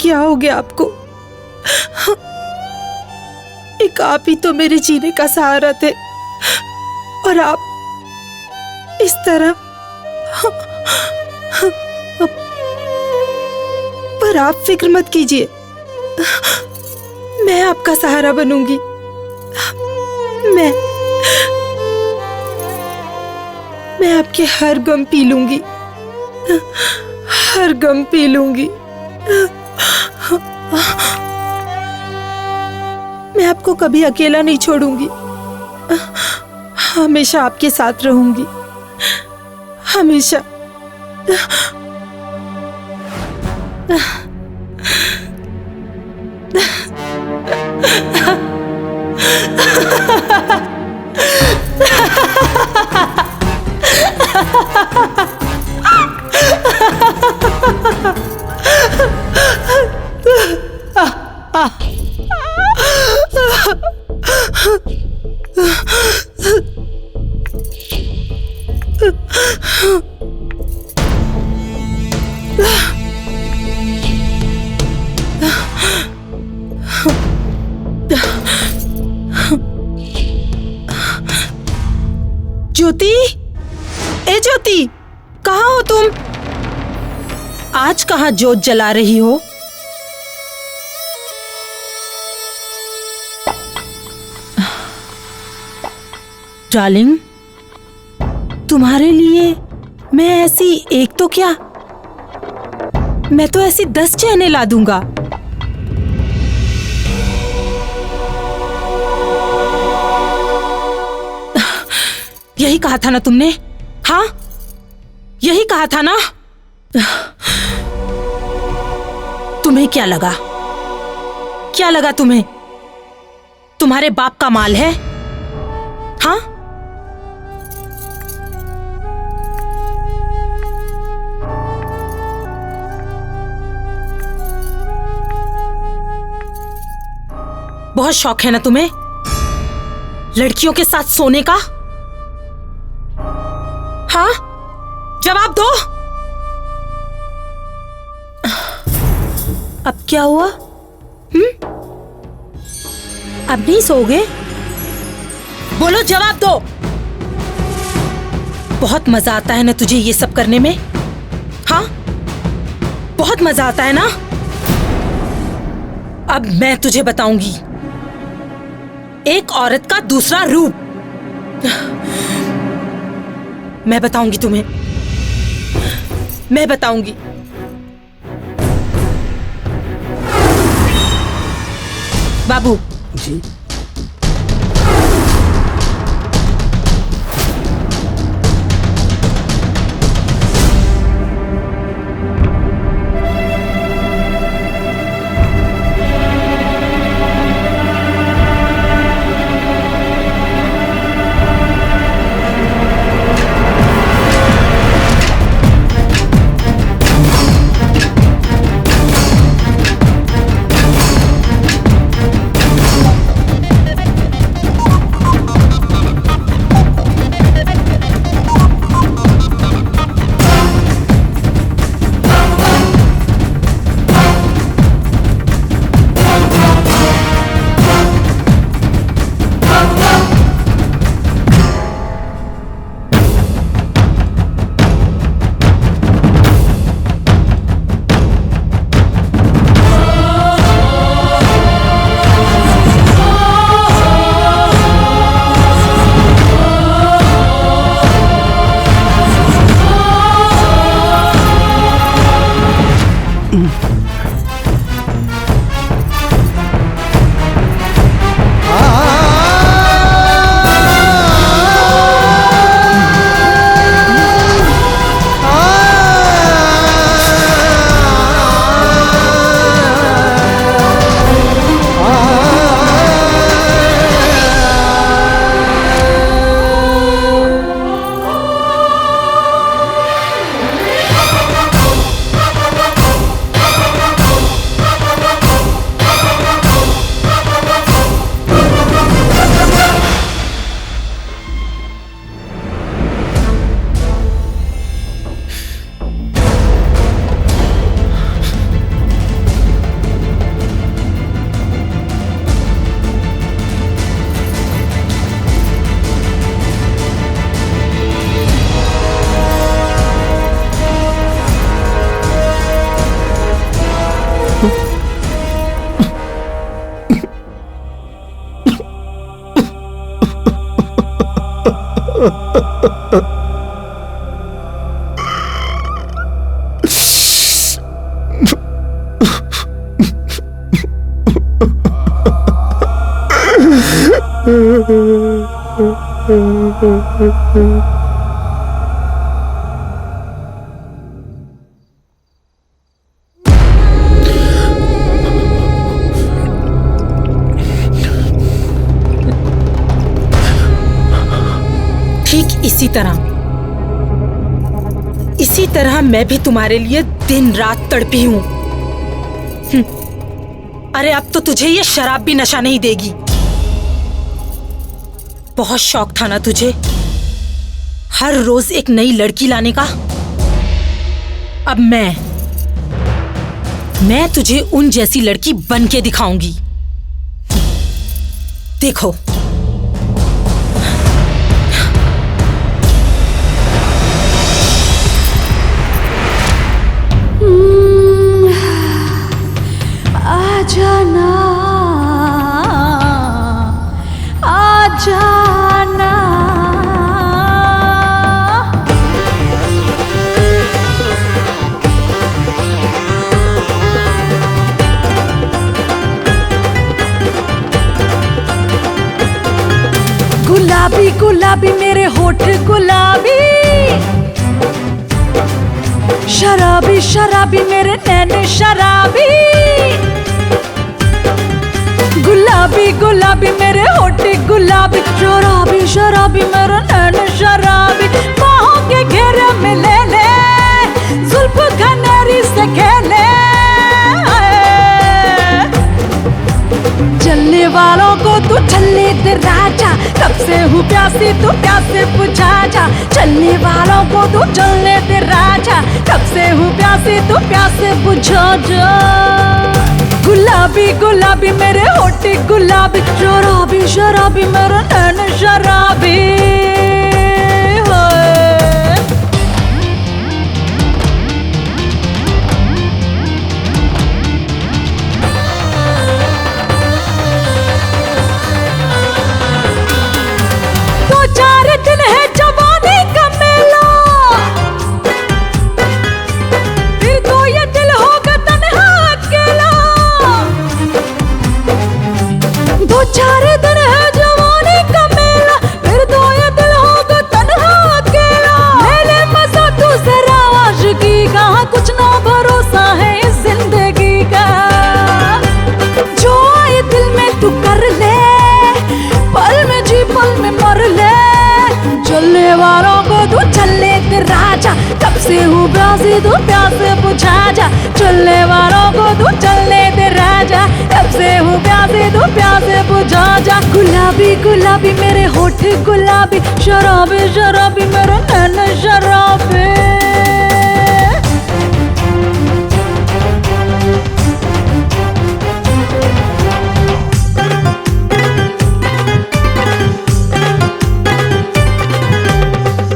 क्या हो गया आपको? एक आप ही तो मेरे जीने का सहारा थे और आप इस तरह। पर आप फिक्र मत कीजिए, मैं आपका सहारा बनूंगी। मैं आपके हर गम पी लूंगी, हर गम पी लूंगी। मैं आपको कभी अकेला नहीं छोड़ूंगी, हमेशा आपके साथ रहूंगी, हमेशा। ज्योति, ए ज्योति, कहाँ हो तुम? आज कहाँ जोत जला रही हो? डार्लिंग, तुम्हारे लिए मैं ऐसी एक तो क्या, मैं तो ऐसी 10 चैने ला दूंगा। यही कहा था ना तुमने? हाँ, यही कहा था ना? तुम्हें क्या लगा? क्या लगा तुम्हें? तुम्हारे बाप का माल है? हाँ? बहुत शौक है ना तुम्हें लड़कियों के साथ सोने का? हाँ, जवाब दो। अब क्या हुआ? अब नहीं सोओगे? बोलो, जवाब दो। बहुत मजा आता है ना तुझे ये सब करने में? हाँ, बहुत मजा आता है ना? अब मैं तुझे बताऊंगी एक औरत का दूसरा रूप। मैं बताऊंगी तुम्हें, मैं बताऊंगी। बाबू जी, ठीक इसी तरह मैं भी तुम्हारे लिए दिन रात तड़पी हूं। अरे अब तो तुझे ये शराब भी नशा नहीं देगी। बहुत शौक था ना तुझे हर रोज एक नई लड़की लाने का। अब मैं तुझे उन जैसी लड़की बन के दिखाऊंगी। देखो आ जाना, आ जाना। गुलाबी गुलाबी मेरे होठ गुलाबी, शराबी शराबी मेरे नैन शराबी। गुलाबी गुलाबी मेरे होठ गुलाबी, शराबी शराबी मेरे नैन शराबी। बाहों के घेरे में ले ले, जुल्फ खनेरी से खेले। चलने वालों को तू चलने दे राजा, कब से हूँ प्यासी तू प्यासे बुझा जा। चलने वालों को तू चलने दे राजा, कब से हूँ प्यासी तू प्यासे बुझा जा। गुलाबी गुलाबी मेरे होठ गुलाबी, शराबी शराबी मेरे नैन शराबी। दो चार दिन है जवानी का मेला, फिर तो ये दिल होगा तन्हा अकेला। दो चार दिन है जवानी का मेला, फिर तो ये दिल होगा तन्हा अकेला। ले ले मजा तू जरा आशिकी का, कुछ ना भरोसा है इस जिंदगी का। जो आए दिल में तू कर ले, पल में जी पल में मर ले। चलने वालों को तू चलने दे राजा, कब से हूँ प्यासी तू प्यासे बुझा जा। चलने वालों को तू चलने दे राजा, कब से हूँ प्यासी तू प्यासे बुझा जा। गुलाबी गुलाबी मेरे होठ गुलाबी, शराबी शराबी मेरे नैन शराबी।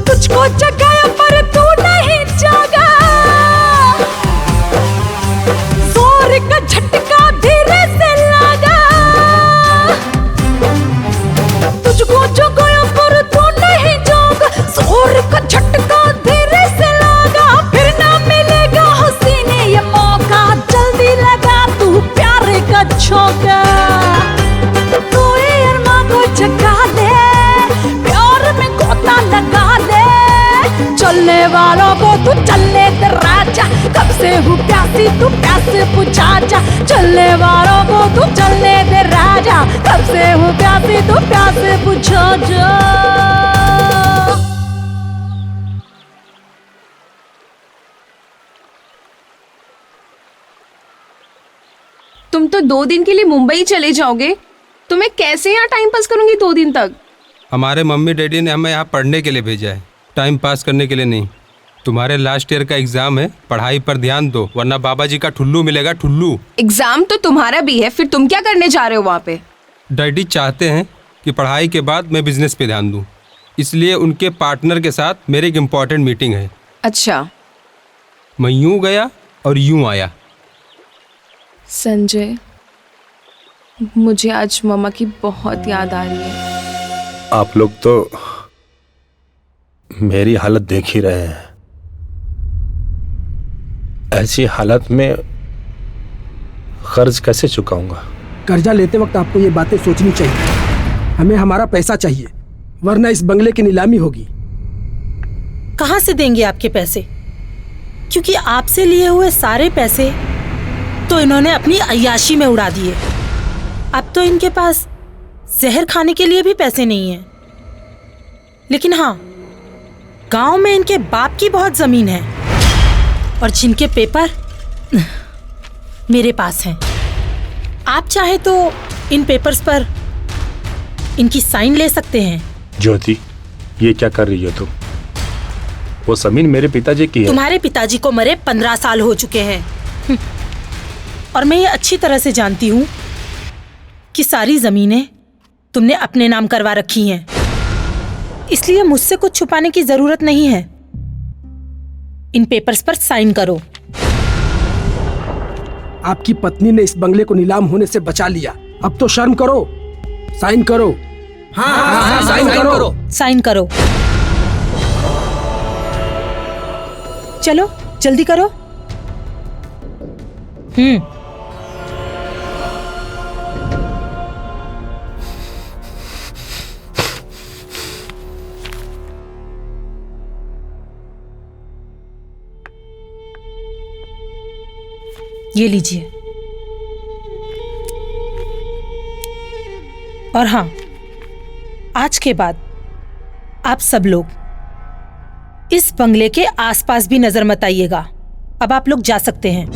तुझको जगाया पर तू नहीं जागा, जोर का झटका धीरे से लगा। तुझको जगाया पर तू नहीं जागा, जोर का झटका धीरे से लगा। फिर ना मिलेगा हसीने ये मौका, जल्दी लगा तू प्यारे का झोंका। तू अरमा को जगा ले, प्यार में गोता लगा ले। चलने वालों को तू चलने दे राजा, कब से हूँ प्यासी तू प्यासे बुझा जा। चलने वालों को तू चलने दे राजा, कब से हूँ प्यासी तू प्यासे बुझा जा। तुम तो 2 दिन के लिए मुंबई चले जाओगे, तो मैं कैसे यहाँ टाइम पास करूंगी 2 दिन तक? हमारे मम्मी डैडी ने हमें यहाँ पढ़ने के लिए भेजा है, टाइम पास करने के लिए नहीं। तुम्हारे लास्ट ईयर का एग्जाम है, पढ़ाई पर ध्यान दो, वरना बाबा जी का ठुल्लू मिलेगा ठुल्लू। एग्जाम तो तुम्हारा भी है, फिर तुम क्या करने जा रहे हो वहाँ पे? डैडी चाहते हैं कि पढ़ाई के बाद मैं बिजनेस पे ध्यान दूं, इसलिए उनके पार्टनर के साथ मेरी एक इम्पॉर्टेंट मीटिंग है। अच्छा। मैं यूं गया और यूं आया। संजय, मुझे आज मम्मा की बहुत याद आ रही है। आप लोग तो मेरी हालत देख ही रहे हैं। ऐसी हालत में कर्ज कैसे चुकाऊंगा? कर्जा लेते वक्त आपको ये बातें सोचनी चाहिए। हमें हमारा पैसा चाहिए, वरना इस बंगले की नीलामी होगी। कहां से देंगे आपके पैसे? क्योंकि आपसे लिए हुए सारे पैसे तो इन्होंने अपनी अय्याशी में उड़ा दिए। अब तो इनके पास जहर खाने के लिए भी पैसे नहीं है। लेकिन हाँ, गांव में इनके बाप की बहुत जमीन है और जिनके पेपर मेरे पास हैं। आप चाहे तो इन पेपर्स पर इनकी साइन ले सकते हैं। ज्योति, ये क्या कर रही हो तुम? वो जमीन मेरे पिताजी की है। तुम्हारे पिताजी को मरे 15 साल हो चुके हैं और मैं ये अच्छी तरह से जानती हूँ कि सारी जमीनें तुमने अपने नाम करवा रखी हैं। इसलिए मुझसे कुछ छुपाने की जरूरत नहीं है। इन पेपर्स पर साइन करो। आपकी पत्नी ने इस बंगले को नीलाम होने से बचा लिया। अब तो शर्म करो, साइन करो। हाँ, साइन करो। साइन करो। चलो जल्दी करो। ये लीजिए। और हाँ, आज के बाद आप सब लोग इस बंगले के आसपास भी नजर मत आइएगा। अब आप लोग जा सकते हैं।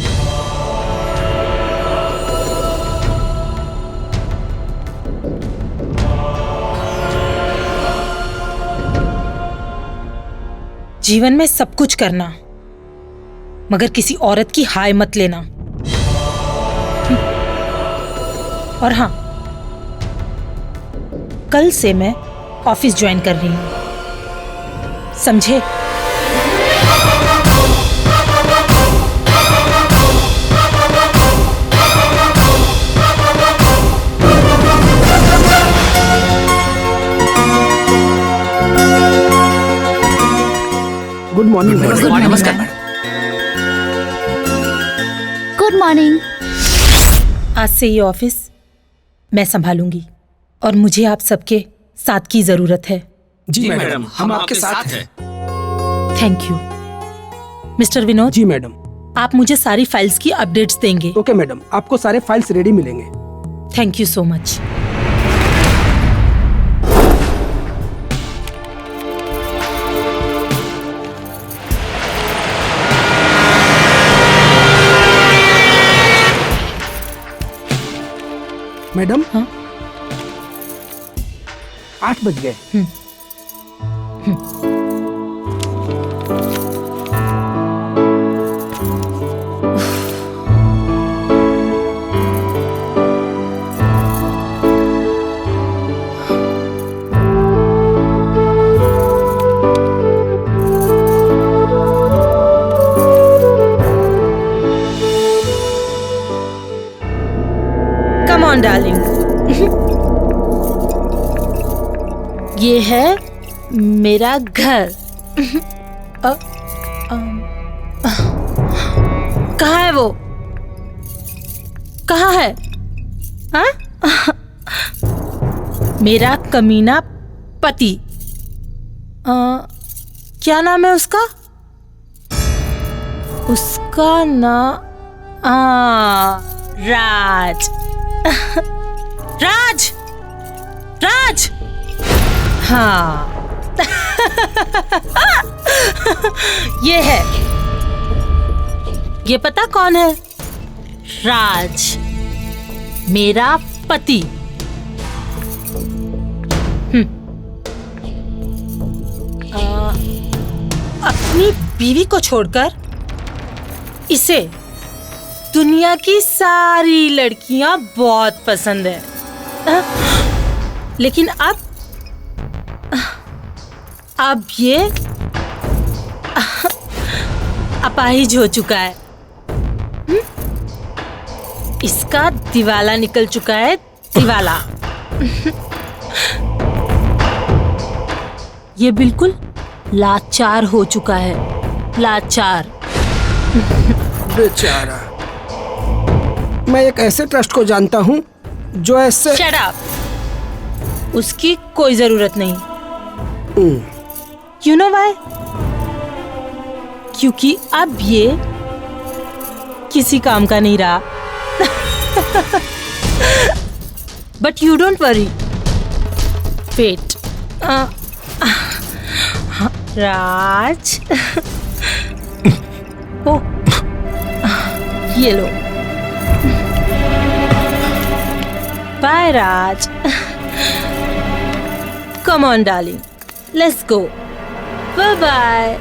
जीवन में सब कुछ करना, मगर किसी औरत की हाय मत लेना। और हाँ, कल से मैं ऑफिस ज्वाइन कर रही हूँ, समझे? Good morning. नमस्कार मैडम। Good morning. आज से ये ऑफिस मैं संभालूंगी और मुझे आप सबके साथ की जरूरत है। जी मैडम, हम आपके साथ हैं। Thank you. मिस्टर विनोद। जी मैडम। आप मुझे सारी फाइल्स की अपडेट्स देंगे। ओके मैडम, आपको सारे फाइल्स रेडी मिलेंगे। Thank you so much. Madam. हाँ? 8 बज गए। कम ऑन डार्लिंग। ये है मेरा घर। कहाँ है वो? कहाँ है? हाँ? मेरा कमीना पति। क्या नाम है उसका? उसका नाम राज। राज। राज। हाँ। ये है। ये पता कौन है? राज, मेरा पति। अपनी बीवी को छोड़कर इसे दुनिया की सारी लड़कियां बहुत पसंद है। लेकिन अब ये अपाहिज हो चुका है। इसका दिवाला निकल चुका है, दिवाला। ये बिल्कुल लाचार हो चुका है, लाचार। बेचारा। मैं एक ऐसे ट्रस्ट को जानता हूँ जो ऐसे। Shut up. उसकी कोई जरूरत नहीं। You know why? क्योंकि अब ये किसी काम का नहीं रहा। But you don't worry. Wait. Raj. ओ, ये लो। Bye Raj. Come on darling, let's go. Bye bye.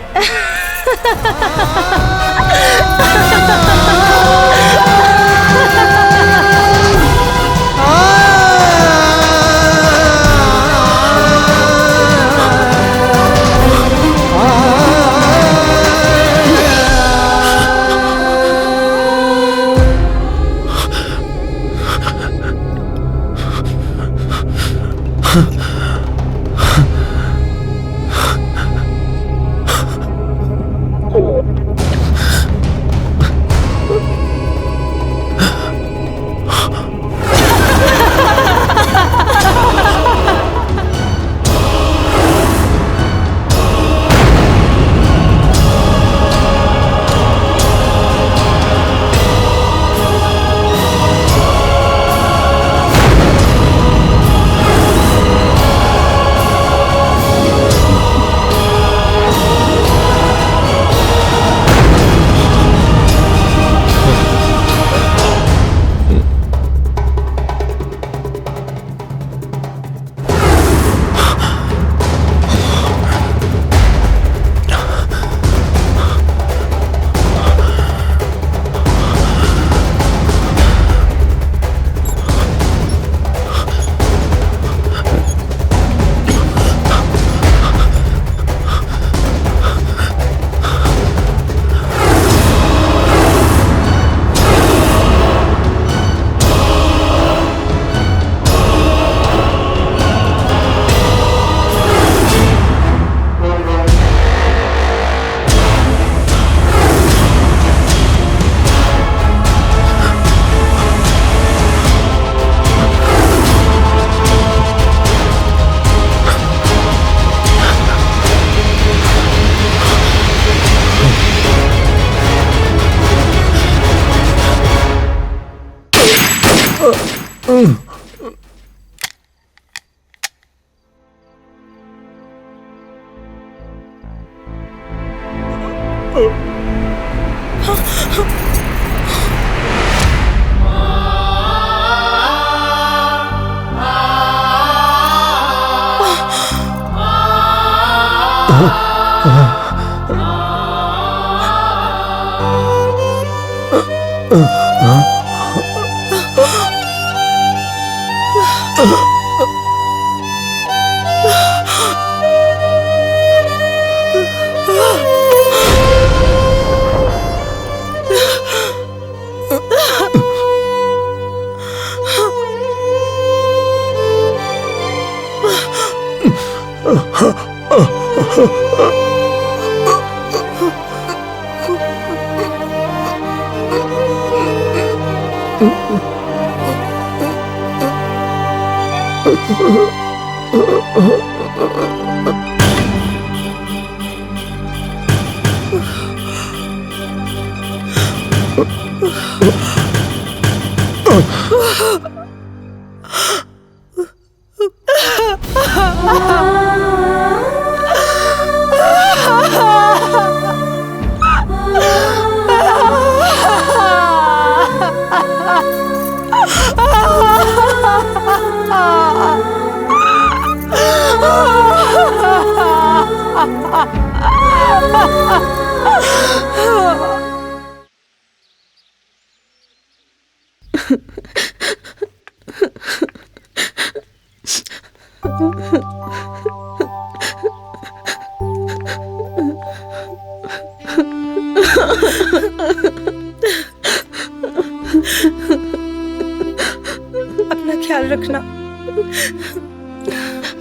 अपना ख्याल रखना।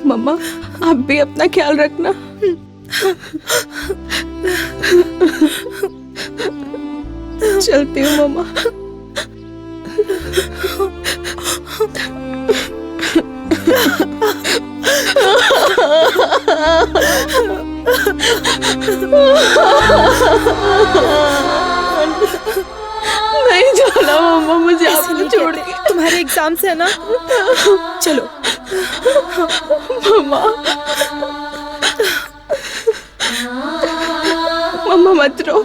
मम्मा, आप भी अपना ख्याल रखना। चलती हूँ मम्मा। नहीं जाना मम्मा, मुझे आपको छोड़ के। तुम्हारे एग्जाम्स है ना, चलो। मम्मा मम्मा मत रो।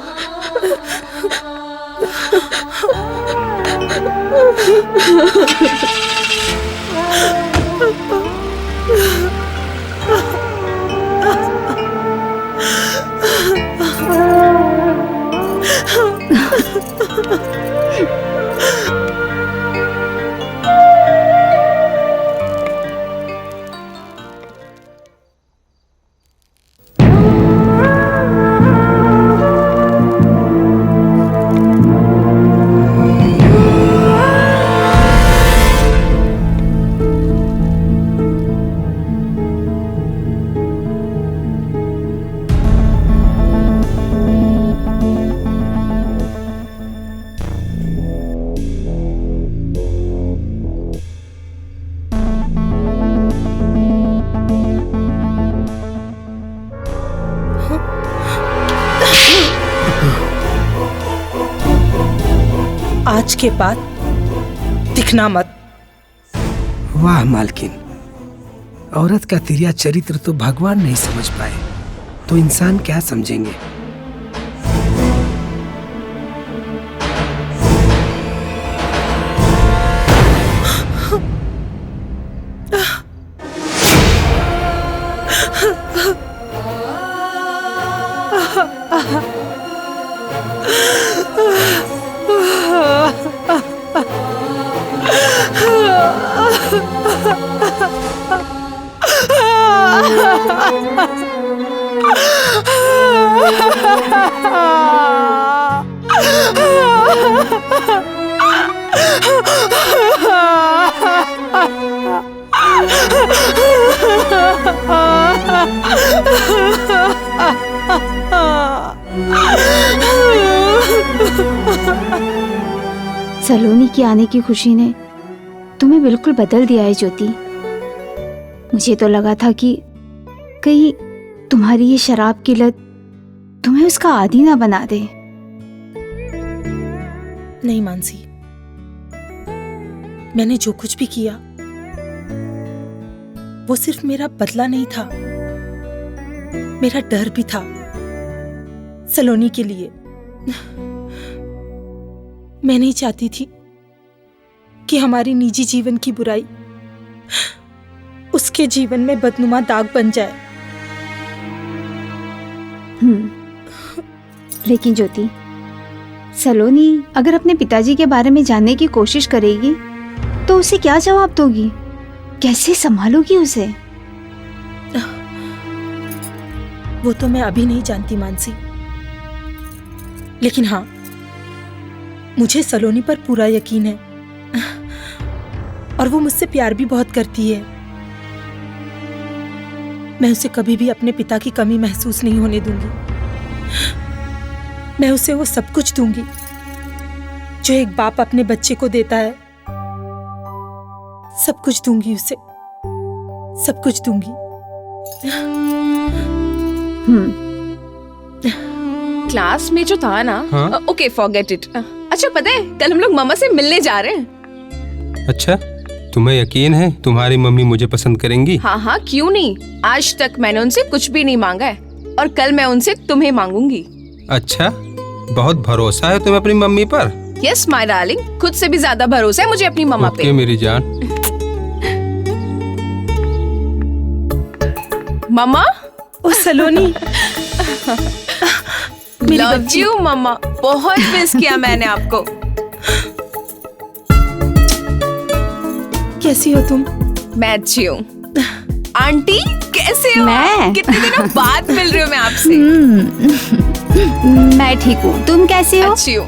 आज के बाद दिखना मत। वाह मालकिन, औरत का तिरिया चरित्र तो भगवान नहीं समझ पाए तो इंसान क्या समझेंगे। सलोनी के आने की खुशी ने तुम्हें बिल्कुल बदल दिया है ज्योति। मुझे तो लगा था कि कहीं तुम्हारी ये शराब की लत तुम्हें उसका आदी ना बना दे। नहीं मानसी, मैंने जो कुछ भी किया वो सिर्फ मेरा बदला नहीं था, मेरा डर भी था सलोनी के लिए। मैं नहीं चाहती थी कि हमारी निजी जीवन की बुराई उसके जीवन में बदनुमा दाग बन जाए। लेकिन ज्योति, सलोनी अगर अपने पिताजी के बारे में जानने की कोशिश करेगी तो उसे क्या जवाब दोगी? कैसे संभालोगी उसे? वो तो मैं अभी नहीं जानती मानसी, लेकिन हाँ, मुझे सलोनी पर पूरा यकीन है और वो मुझसे प्यार भी बहुत करती है। मैं उसे कभी भी अपने पिता की कमी महसूस नहीं होने दूंगी। मैं उसे वो सब कुछ दूंगी जो एक बाप अपने बच्चे को देता है। सब कुछ दूंगी उसे, सब कुछ दूंगी। क्लास में जो था ना, ओके फॉरगेट इट। अच्छा पता है, कल हम लोग मामा से मिलने जा रहे हैं। अच्छा, तुम्हें यकीन है तुम्हारी मम्मी मुझे पसंद करेंगी? हाँ हाँ, क्यों नहीं। आज तक मैंने उनसे कुछ भी नहीं मांगा है और कल मैं उनसे तुम्हें मांगूंगी। अच्छा, बहुत भरोसा है तुम्हें अपनी मम्मी पर? यस माय डार्लिंग, खुद से भी ज्यादा भरोसा है मुझे अपनी मम्मा पे। ओके मेरी जान। मम्मा। ओ सलोनी। लव यू मम्मा, बहुत मिस किया मैंने आपको। कैसी हो तुम? मैं अच्छी हूँ। आंटी कैसे हो? मैं? कितने दिनों बाद मिल रही हूँ मैं आपसे। मैं ठीक हूँ, तुम कैसे हो? अच्छी हूँ।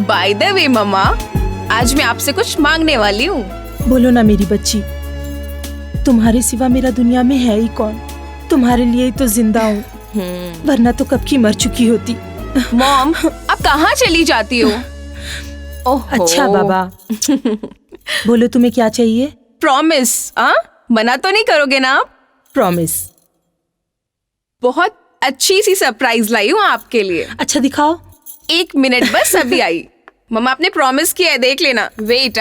बाय द वे मम्मा, आज मैं आपसे कुछ मांगने वाली हूँ। बोलो ना मेरी बच्ची, तुम्हारे सिवा मेरा दुनिया में है ही कौन? तुम्हारे लिए ही तो जिंदा हूँ, वरना तो कब की मर चुकी होती। मॉम, अब कहाँ चली जाती हो? ओहो। अच्छा बाबा, बोलो तुम्हें क्या चाहिए? प्रॉमिस, मना तो नहीं करोगे ना आप? प्रॉमिस। बहुत अच्छी सी सरप्राइज लाई हूँ आपके लिए। अच्छा दिखाओ। 1 मिनट बस, अभी आई। मम्मा आपने प्रॉमिस किया है, देख लेना। वेट।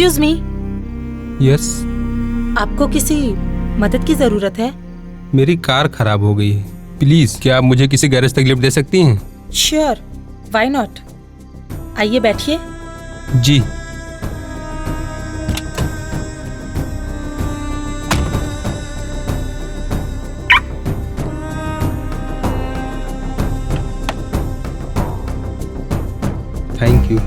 Excuse me. यस। आपको किसी मदद की जरूरत है? मेरी कार खराब हो गई है, प्लीज क्या आप मुझे किसी गैरेज तक लिफ्ट दे सकती हैं? Sure, why not. आइए बैठिए। जी। Thank you.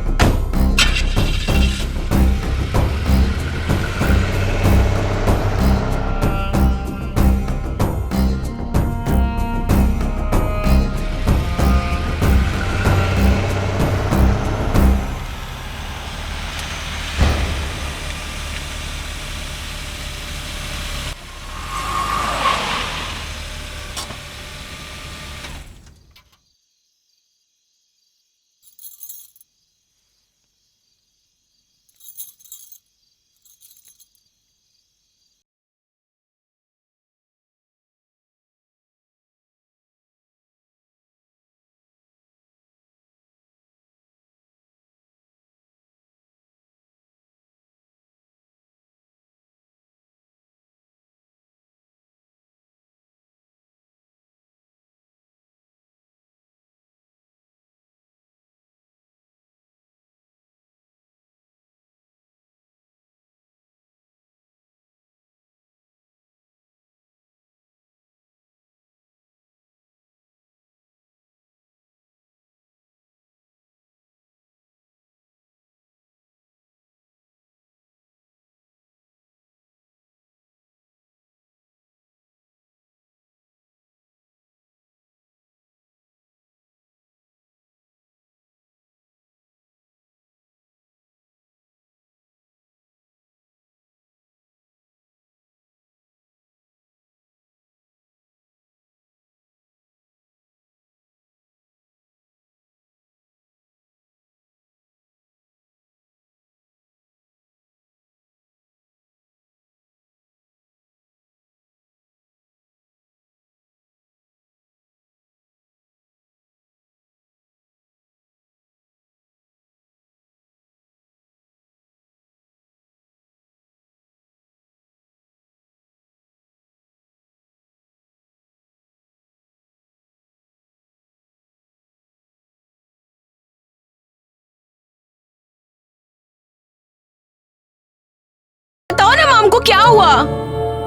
हुआ?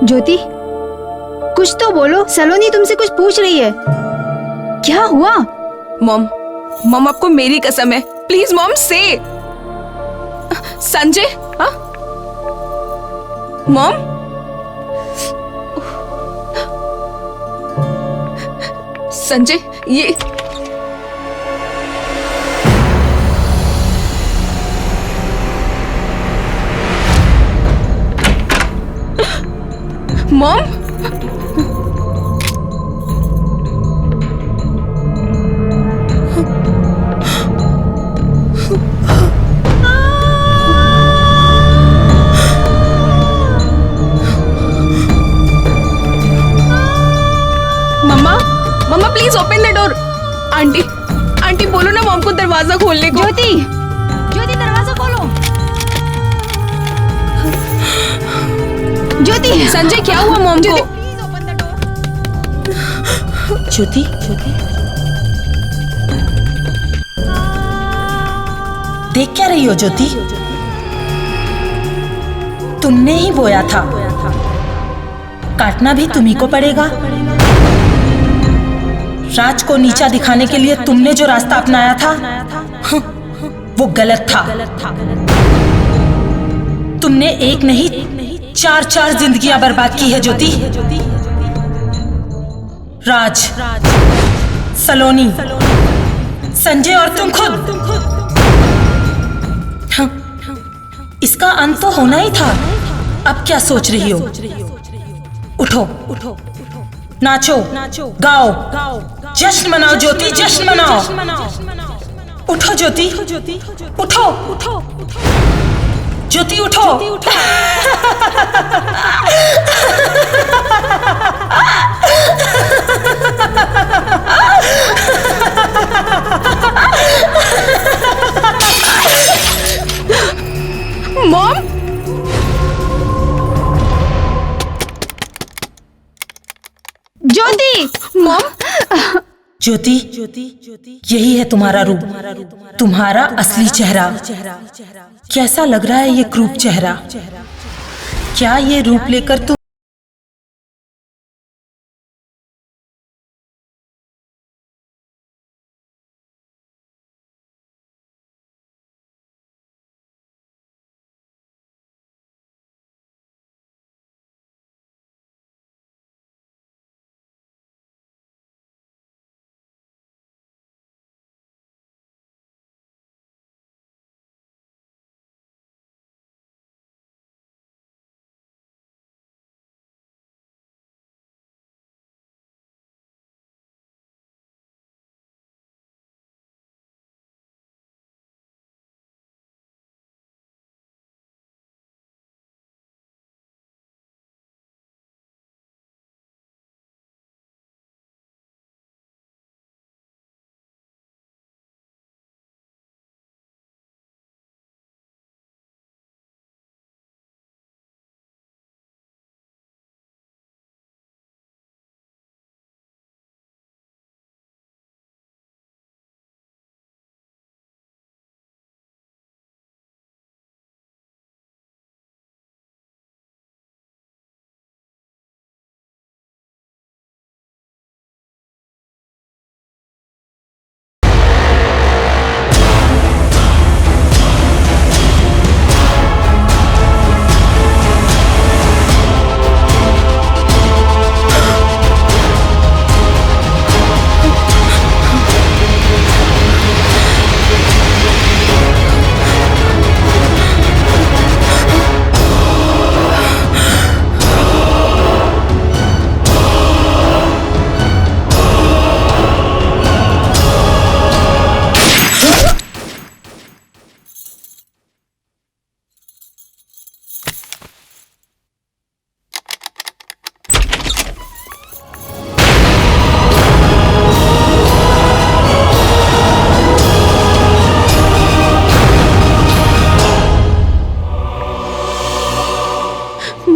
ज्योति, कुछ तो बोलो, सलोनी तुमसे कुछ पूछ रही है। क्या हुआ? मॉम आपको मेरी कसम है, प्लीज मॉम से। संजय, हाँ? मॉम? संजय, ये मॉम? मम्मा please open the door. Aunty बोलो ना मॉम को दरवाजा खोलने को। ज्योति दरवाजा खोलो। ज्योति। संजय क्या हुआ मॉम को? ज्योति, देख क्या रही हो ज्योति? तुमने ही बोया था, काटना भी तुम्ही को पड़ेगा। राज को नीचा दिखाने के लिए तुमने जो रास्ता अपनाया था वो गलत था। तुमने एक नहीं 4 जिंदगियां बर्बाद की है ज्योति। राज, सलोनी, संजय और तुम खुद। इसका अंत तो होना ही था। अब क्या सोच रही हो? उठो, नाचो, गाओ, जश्न मनाओ ज्योति, जश्न मनाओ। उठो ज्योति, उठो ज्योति, उठो। मॉम? ज्योति। मॉम? ज्योति, यही है तुम्हारा रूप, तुम्हारा असली चेहरा। कैसा लग रहा है ये क्रूप चेहरा? क्या ये रूप लेकर तुम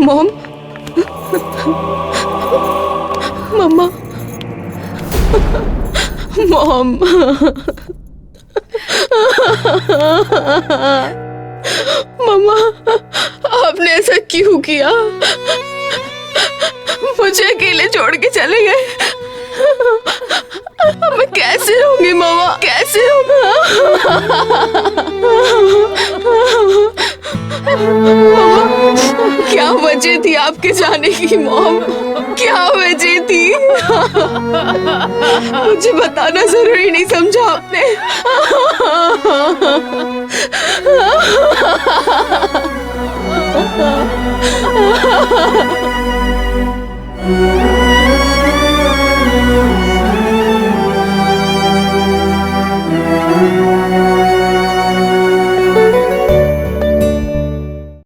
मॉम? मम्मा? मॉम? मम्मा, आप आपने ऐसा क्यों किया? मुझे अकेले छोड़ के चले गए। मैं कैसे रहूंगी मामा, कैसे रहूंगा? क्या वजह थी आपके जाने की मॉम? क्या वजह थी? मुझे बताना जरूरी नहीं समझा आपने?